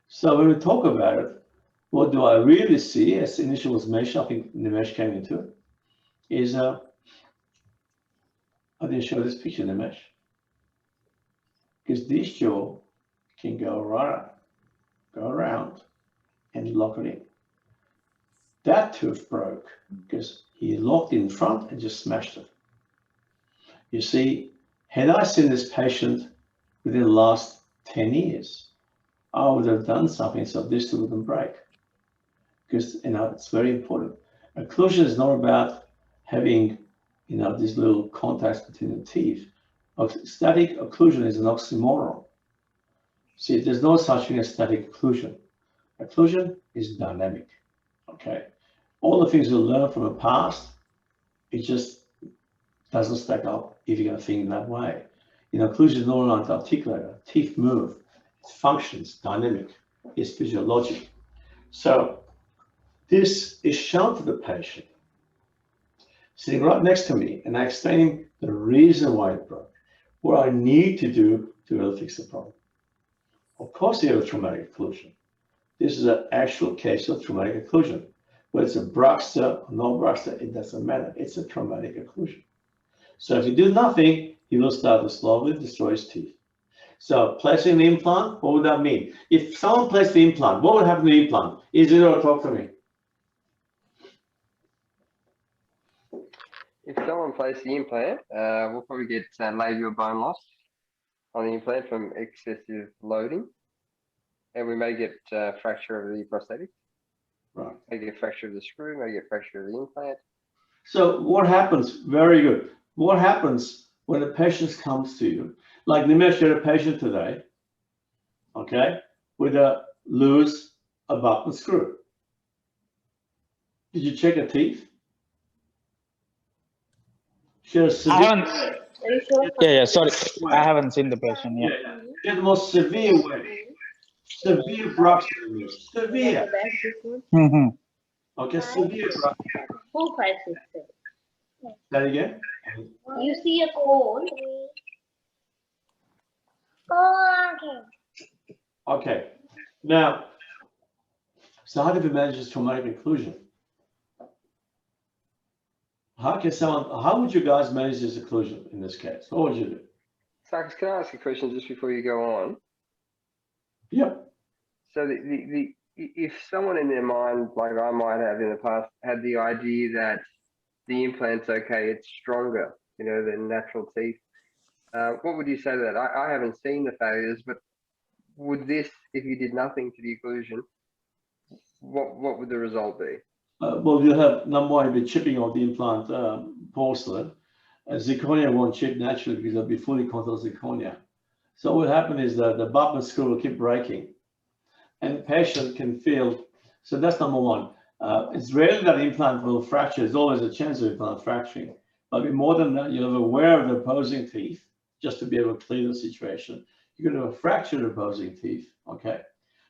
So when we talk about it, what do I really see, as initial was mentioned, I think Nimesh came into it, is I didn't show this picture, Nimesh, because this jaw can go around and lock it in. That tooth broke because he locked in front and just smashed it. You see, had I seen this patient within the last 10 years, I would have done something so this wouldn't break. Because, you know, it's very important. Occlusion is not about having, you know, these little contacts between the teeth. Static occlusion is an oxymoron. See, there's no such thing as static occlusion. Occlusion is dynamic, okay? All the things we learn from the past, it just doesn't stack up if you're going to think in that way. You know, occlusion is not like the articulator. Teeth move, it functions, dynamic, it's physiologic. So this is shown to the patient, sitting right next to me, and I explain the reason why it broke, what I need to do to really fix the problem. Of course, you have a traumatic occlusion. This is an actual case of traumatic occlusion. Whether it's a Bruxter or no Bruxter, it doesn't matter. It's a traumatic occlusion. So if you do nothing, he will start to slowly destroy his teeth. So placing the implant, what would that mean? If someone placed the implant, what would happen to the implant? Isidore, talk to me. If someone placed the implant, we'll probably get labial bone loss on the implant from excessive loading. And we may get fracture of the prosthetic. Right. May get fracture of the screw, may get fracture of the implant. So what happens, very good. What happens when a patient comes to you? Like Nimesh had a patient today, okay, with a loose abutment screw. Did you check her teeth? She had a severe, Yeah, sorry. I haven't seen the patient yet. She had the most severe way. Severe Bruxer, severe. Mm-hmm. Okay, severe graft. 4, 5, 6, 7. That again? You see a cone. Oh, okay. Okay. Now, so how do we manage this traumatic occlusion? How would you guys manage this occlusion in this case? What would you do? Sarkis, can I ask a question just before you go on? Yep. So if someone in their mind, like I might have in the past, had the idea that the implant's okay, it's stronger, you know, than natural teeth, what would you say to that? I haven't seen the failures, but would this, if you did nothing to the occlusion, what would the result be? Well, you'll have, number one, you'll be chipping off the implant porcelain. Zirconia won't chip naturally because it'll be fully contoured zirconia. So what will happen is that the abutment screw will keep breaking and the patient can feel, so that's number one. It's rarely that the implant will fracture. There's always a chance of implant fracturing. But more than that, you're aware of the opposing teeth just to be able to clear the situation. You're going to have fractured opposing teeth, okay?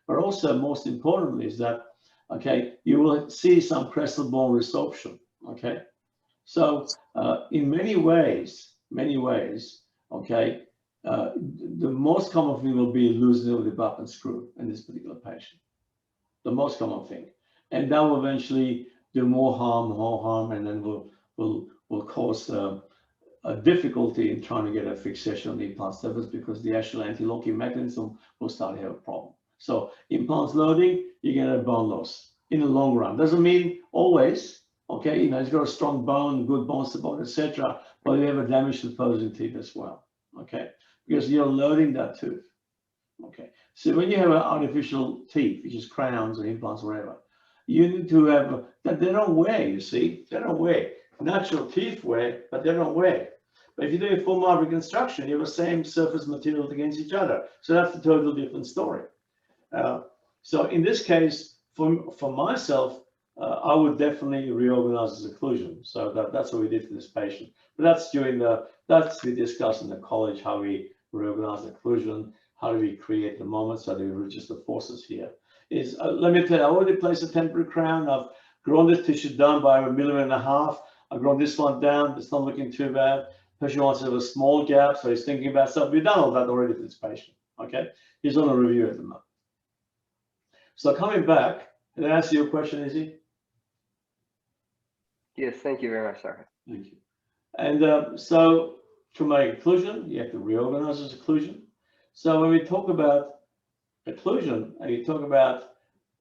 But also, most importantly, is that, okay, you will see some crestal bone resorption, okay? So in many ways, okay, the most common thing will be loosening of the abutment screw in this particular patient. The most common thing. And that will eventually do more harm, and then will cause a difficulty in trying to get a fixation on the implant surface because the actual anti-locking mechanism will start to have a problem. So implants loading, you get a bone loss in the long run. Doesn't mean always, okay, you know, it's got a strong bone, good bone support, etc. But you have a damaged opposing teeth as well, okay, because you're loading that tooth, okay. So when you have an artificial teeth, which is crowns or implants, whatever, you need to have that they don't wear. You see, they don't wear. Natural teeth wear, but they don't wear. But if you do a full mouth reconstruction, you have the same surface materials against each other. So that's a totally different story. So in this case, for myself, I would definitely reorganize this occlusion. So that's what we did for this patient. But that's we discussed in the college, how we reorganize the occlusion, how do we create the moment so that we reduce the forces here. Let me tell you, I already placed a temporary crown. I've grown this tissue down by 1.5 millimeters. I've grown this one down. It's not looking too bad. Patient wants to have a small gap, so he's thinking about stuff. We've done all that already for this patient. Okay, he's on a review at the moment. So coming back, did I answer your question, Izzy? Yes, thank you very much, Sarkis. Thank you. And so traumatic occlusion, you have to reorganize this occlusion. So when we talk about occlusion, and you talk about,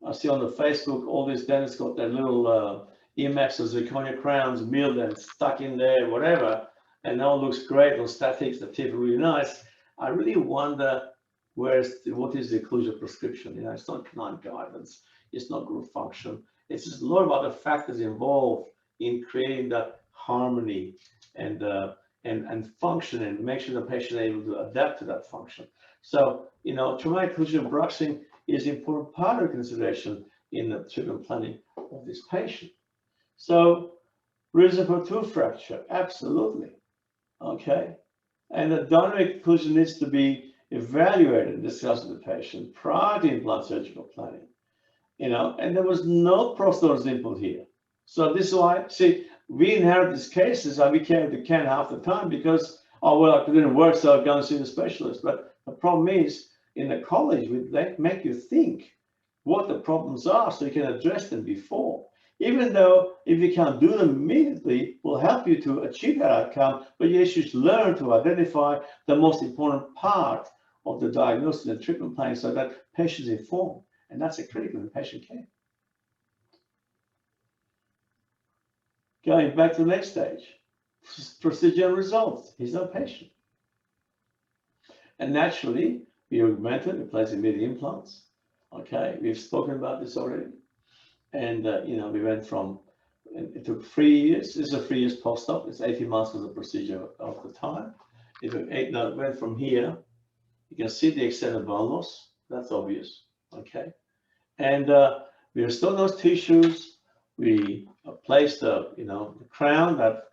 I see on the Facebook, all these dentists got that little earmax or zirconia crowns milled and stuck in there, whatever, and it all looks great on statics, the teeth are really nice. I really wonder what is the occlusion prescription? You know, it's not client guidance, it's not group function. It's just a lot of other factors involved in creating that harmony and function and make sure the patient is able to adapt to that function. So, you know, traumatic occlusion bruxing is an important part of consideration in the treatment planning of this patient. So, reason for tooth fracture, absolutely, okay. And the dynamic occlusion needs to be evaluated and discussed with the patient prior to implant surgical planning, you know, and there was no prosthetic implant here. So this is why, see, we inherit these cases, we carry the can half the time because, oh, well, it didn't work, so I've gone and seen a specialist. But the problem is, in the college, they make you think what the problems are so you can address them before. Even though if you can't do them immediately, will help you to achieve that outcome, but you should learn to identify the most important part of the diagnosis and treatment plan so that patients are informed. And that's a critical in patient care. Going back to the next stage, procedure and results. He's no patient. And naturally, we augmented, replacing mid implants. Okay, we've spoken about this already. And, you know, we went from, it took 3 years. This is a 3 years post-op. It's 18 months for the procedure of the time. It took it went from here. You can see the extent of bone loss. That's obvious. Okay. And we restored those tissues. We placed the, you know, the crown that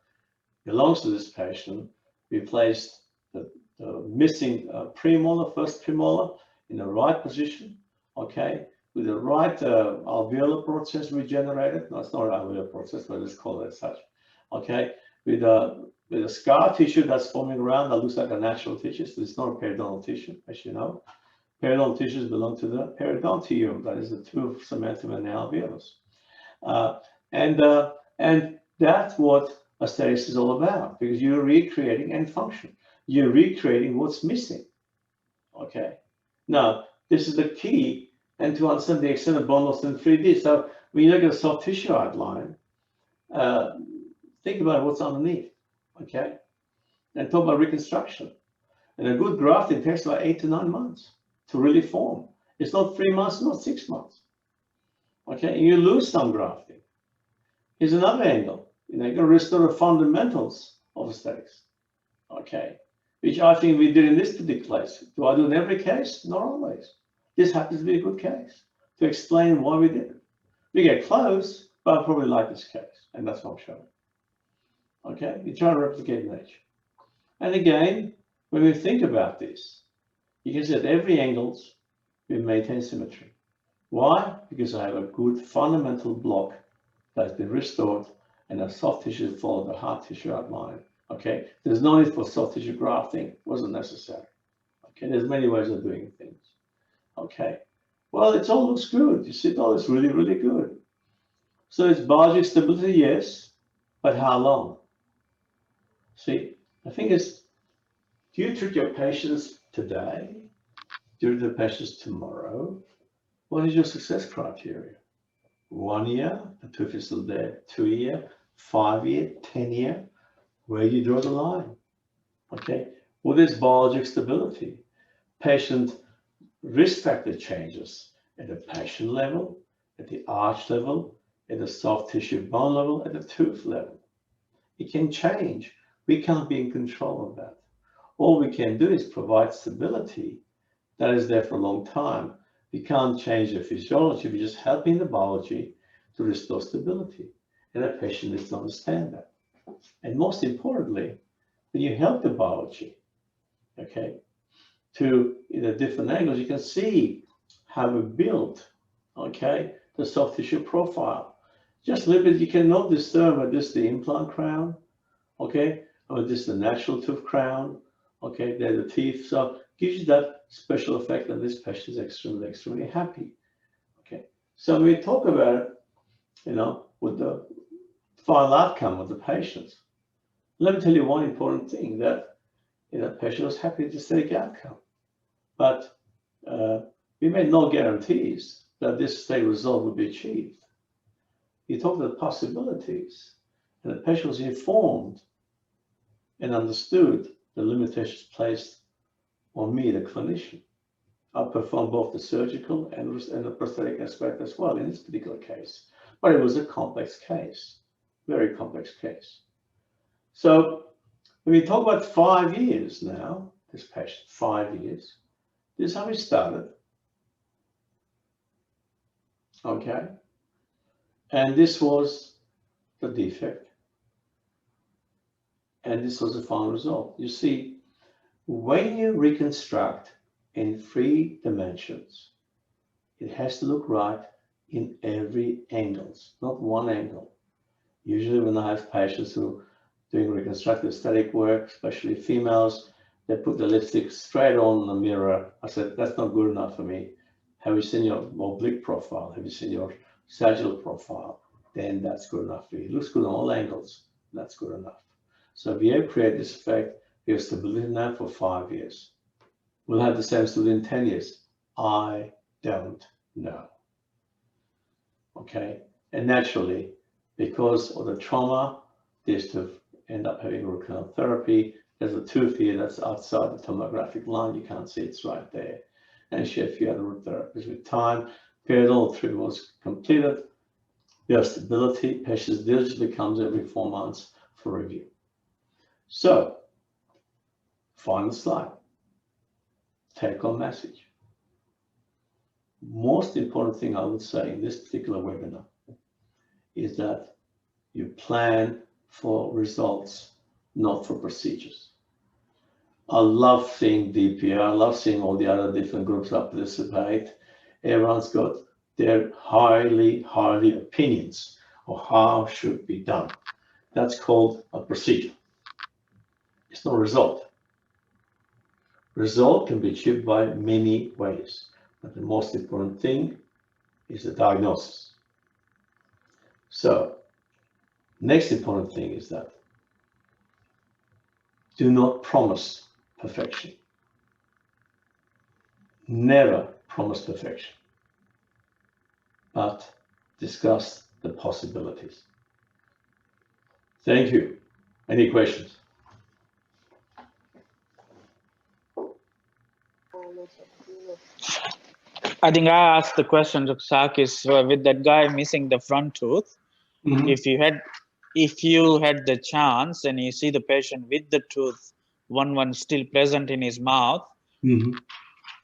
belongs to this patient. We placed the missing premolar, first premolar, in the right position. Okay. with the right alveolar process regenerated. No, it's not an alveolar process, but let's call it as such. Okay, with a scar tissue that's forming around that looks like a natural tissue. So it's not a periodontal tissue, as you know. Periodontal tissues belong to the periodontium, that is the tooth, cementum, and the alveolus. And that's what aesthetics is all about, because you're recreating and function. You're recreating what's missing. Okay. Now, this is the key, and to understand the extent of bone loss in 3D. So when you look at a soft tissue outline, think about what's underneath. Okay. And talk about reconstruction. And a good grafting takes about 8 to 9 months to really form. It's not 3 months, not 6 months. Okay, and you lose some grafting. Here's another angle. You know, you're going to restore the fundamentals of aesthetics. Okay, which I think we did in this particular case. Do I do in every case? Not always. This happens to be a good case to explain why we did it. We get close, but I probably like this case, and that's what I'm showing. Okay, you try to replicate nature. And again, when we think about this, you can see at every angle, we maintain symmetry. Why? Because I have a good fundamental block that's been restored and a soft tissue follow the hard tissue outline. Okay, there's no need for soft tissue grafting, wasn't necessary. Okay, there's many ways of doing things. Okay, well, it all looks good. You see, it all looks really, really good. So it's biologic stability, yes, but how long? See, the thing is, do you treat your patients today? Do you treat the patients tomorrow? What is your success criteria? 1 year, the tooth is still there. 2 year, 5 year, 10 year. Where do you draw the line? Okay. What is biologic stability? Patient risk factor changes at the patient level, at the arch level, at the soft tissue bone level, at the tooth level. It can change. We can't be in control of that. All we can do is provide stability that is there for a long time. We can't change the physiology. We're just helping the biology to restore stability. And the patient needs to understand that. And most importantly, when you help the biology, okay, to in a different angles, you can see how we built, okay, the soft tissue profile. Just a little bit, you cannot discern whether this is the implant crown, okay, or this is the natural tooth crown, okay, they're the teeth. So gives you that special effect, and this patient is extremely, extremely happy. Okay, so when we talk about it, you know, with the final outcome of the patients, let me tell you one important thing, that, you know, the patient was happy with the aesthetic outcome, but we made no guarantees that this aesthetic result would be achieved. You talk about possibilities, and the patient was informed and understood the limitations placed on me, the clinician. I performed both the surgical and the prosthetic aspect as well in this particular case. But it was a complex case, very complex case. So when we talk about 5 years now, this patient, 5 years, this is how we started. Okay. And this was the defect. And this was the final result. You see, when you reconstruct in 3 dimensions, it has to look right in every angle, not one angle. Usually when I have patients who are doing reconstructive aesthetic work, especially females, they put the lipstick straight on the mirror. I said, that's not good enough for me. Have you seen your oblique profile? Have you seen your sagittal profile? Then that's good enough for you. It looks good on all angles. That's good enough. So if you have created this effect, you have stability now for 5 years. We'll have the same stability in 10 years. I don't know. Okay, and naturally, because of the trauma, this to end up having root canal therapy. There's a tooth here that's outside the tomographic line. You can't see it's right there. And she had a few other root therapies with time. Periodontal treatment was completed. You have stability. Patient diligently comes every 4 months for review. So, final slide. Take-home message. Most important thing I would say in this particular webinar is that you plan for results, not for procedures. I love seeing DPR. I love seeing all the other different groups that participate. Everyone's got their highly opinions of how should be done. That's called a procedure. It's not a result. Result can be achieved by many ways, but the most important thing is the diagnosis. So, next important thing is that do not promise perfection. Never promise perfection, but discuss the possibilities. Thank you. Any questions? I think I asked the question to Sakis with that guy missing the front tooth. Mm-hmm. If you had the chance and you see the patient with the tooth, one still present in his mouth, Mm-hmm.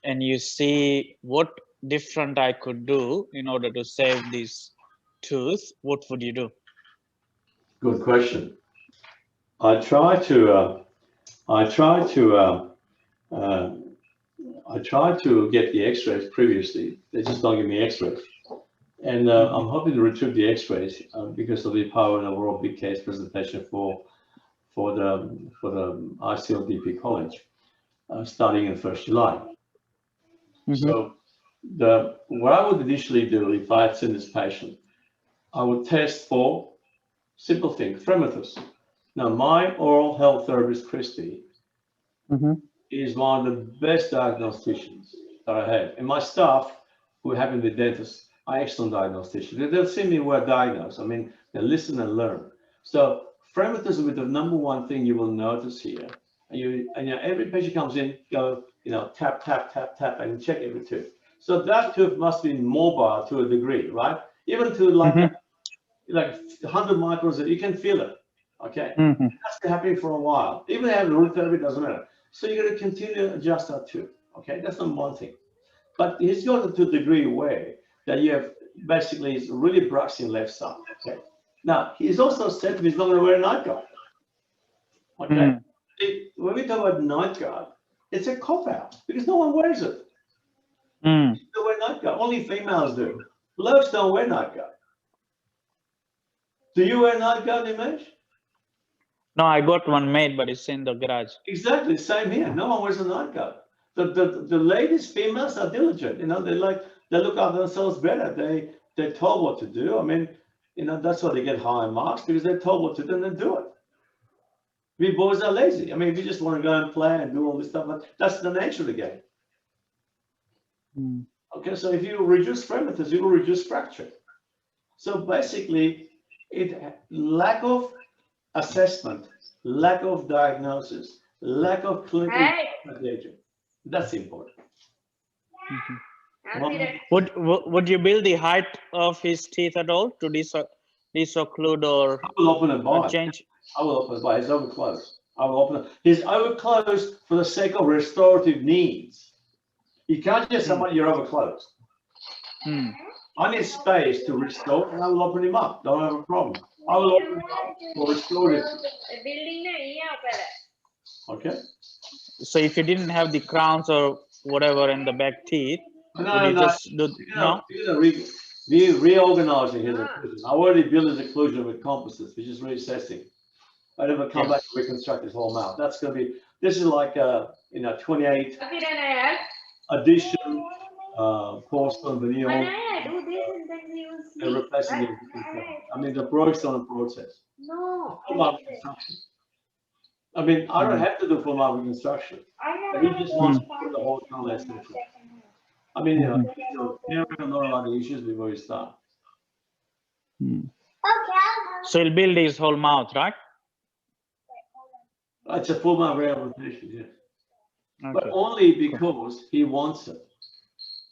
and you see what different I could do in order to save this tooth, what would you do? Good question. I try to get the X-rays previously. They just don't give me X-rays, and I'm hoping to retrieve the X-rays because of the power and overall big case presentation for the ICL-DP College starting in 1st July. Mm-hmm. So what I would initially do if I had seen this patient, I would test for simple thing, Fremitus. Now, my oral health therapist, Christy, Mm-hmm. is one of the best diagnosticians that I have. And my staff, who happen to be dentists, are excellent diagnosticians. They'll see me well diagnosed. I mean, they listen and learn. So Fremitus will be the number one thing you will notice here. And every patient comes in, go, tap, tap, tap, tap, and check every tooth. So that tooth must be mobile to a degree, right? Even to like 100 microns, you can feel it. Okay, Mm-hmm. that's been happening for a while. Even if you have root therapy, doesn't matter. So you're going to continue to adjust that tooth. Okay, that's not one thing. But he's got it to a degree where that you have basically is really brushing left side. Okay. Now he's also said he's not going to wear a night guard. Okay. Mm-hmm. When we talk about night guard, it's a cop out because no one wears it. Mm. You don't wear night guard. Only females do. Blokes don't wear night guard. Do you wear night guard, Image? No, I got one made, but it's in the garage. Exactly, same here. No one wears a night guard. The ladies, females are diligent. They look after themselves better. They're told what to do. I mean, that's why they get higher marks because they're told what to do and they do it. We boys are lazy. I mean, we just want to go and play and do all this stuff, but that's the nature of the game. Mm. Okay, so if you reduce Fremitus, you will reduce fracture. So basically, lack of assessment, lack of diagnosis, lack of clinical evaluation. That's important. Mm-hmm. Would you build the height of his teeth at all to disocclude or I will open it by. change? I will open it by. It's overclosed. I will open it. He's overclosed for the sake of restorative needs. You can't just someone you're overclosed. Mm. I need space to restore, and I will open him up. Don't have a problem. I will open him up for restorative. Okay. So if you didn't have the crowns or whatever in the back teeth, reorganizing his occlusion. I already built his occlusion with composites, which is recessing. I never come back to reconstruct his whole mouth. That's going to be. This is like 28 addition porcelain veneer and replacing it. I mean, the broke's on a process. No. I mean, I don't have to do full mouth reconstruction. But he just wants to put the whole tongue less than. I mean, there are not a lot of issues before you start. So he'll build his whole mouth, right? It's a full mouth rehabilitation, yes. Okay. But only because he wants it.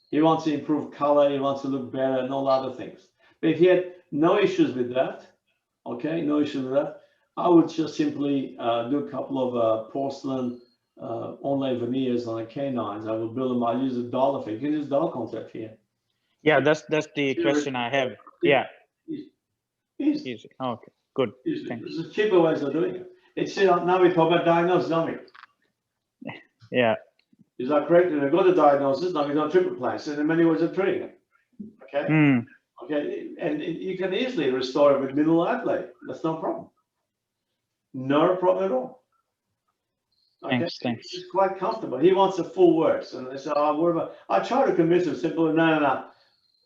He wants to improve color, he wants to look better, and all other things. But if he had no issues with that, okay, no issues with that, I would just simply do a couple of porcelain onlay veneers on the canines. I will build them. I use a dollar thing. You can use dollar concept here. Yeah, that's the question I have. Yeah. Easy. Okay, good. Easy. Thanks. There's cheaper ways of doing it. It's now we talk about diagnosis, don't we? Yeah. Is that correct? And they've got the diagnosis, now we've got treatment plans, and there are many ways of treating it. Okay. Mm. Okay, and you can easily restore it with minimal outlay. That's no problem. No problem at all. Okay, Thanks. he's quite comfortable. He wants a full works, and I said, I try to convince him simply, no.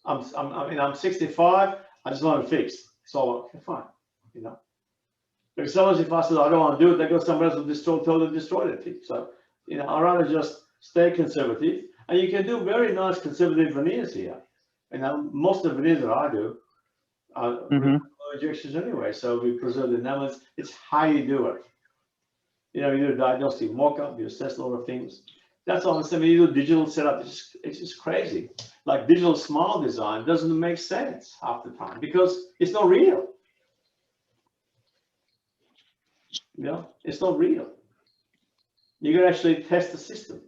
I'm 65. I just want to fix. So okay, fine, you know. Because sometimes if I said I don't want to do it, they go somewhere else and totally destroy the thing. So you know, I'd rather just stay conservative, and you can do very nice conservative veneers here. You know, most of the veneers that I do are injections anyway, so we preserve the enamels. It's how you do it. You know, you do a diagnostic mock-up, you assess a lot of things. That's all I'm saying. When you do digital setup, it's just crazy. Like digital smile design doesn't make sense half the time because it's not real. You know, it's not real. You can actually test the system.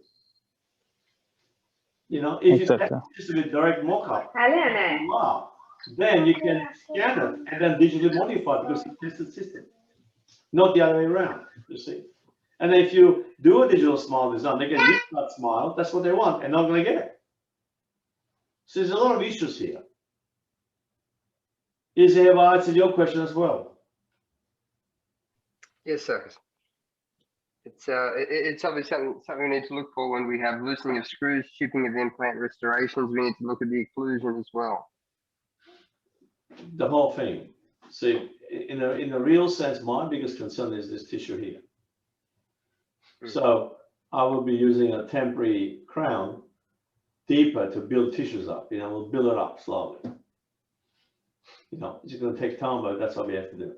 You know, if you test the system with direct mock-up, wow, then you can scan it and then digitally modify it because you test the system, not the other way around, you see. And if you do a digital smile design, they get use that smile, that's what they want, and not going to get it. So there's a lot of issues here. Have I answered your question as well? Yes, sir. It's obviously something we need to look for when we have loosening of screws, chipping of implant restorations. We need to look at the occlusion as well. The whole thing. See, in a real sense, my biggest concern is this tissue here. So I will be using a temporary crown deeper to build tissues up. You know, we'll build it up slowly. You know, it's going to take time, but that's what we have to do.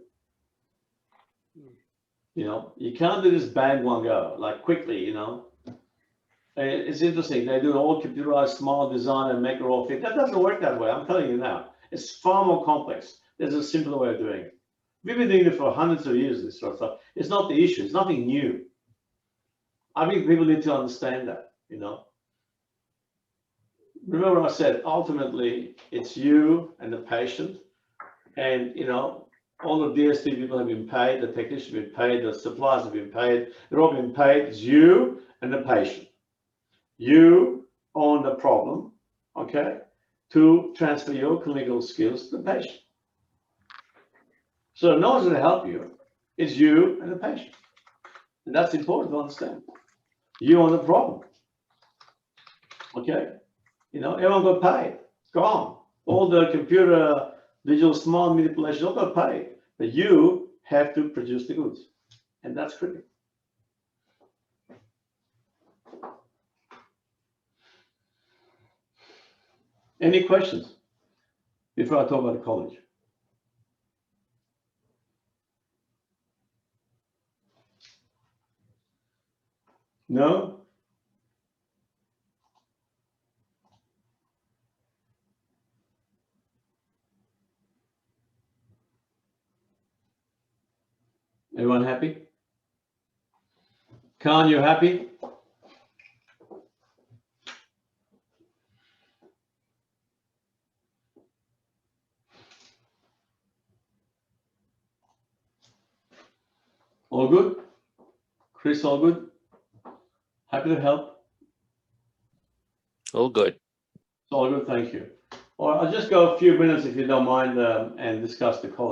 You know, you can't do this bang one go, like quickly, you know. It's interesting. They do all computerized small design and make it all fit. That doesn't work that way. I'm telling you now. It's far more complex. There's a simpler way of doing it. We've been doing it for hundreds of years, this sort of stuff. It's not the issue. It's nothing new. I think people need to understand that, you know. Remember I said, ultimately, it's you and the patient. And, you know, all the DST people have been paid, the technicians have been paid, the suppliers have been paid. They're all been paid. It's you and the patient. You own the problem, okay, to transfer your clinical skills to the patient. So no one's going to help you. It's you and the patient. And that's important to understand. You own the problem. Okay? You know, everyone got paid. Gone. All the computer, digital small manipulation, all got paid. But you have to produce the goods. And that's critical. Any questions before I talk about the college? No? Everyone happy? Khan, you happy? All good? Chris, all good? Happy to help? All good. All good, thank you. Or I'll just go a few minutes, if you don't mind, and discuss the college.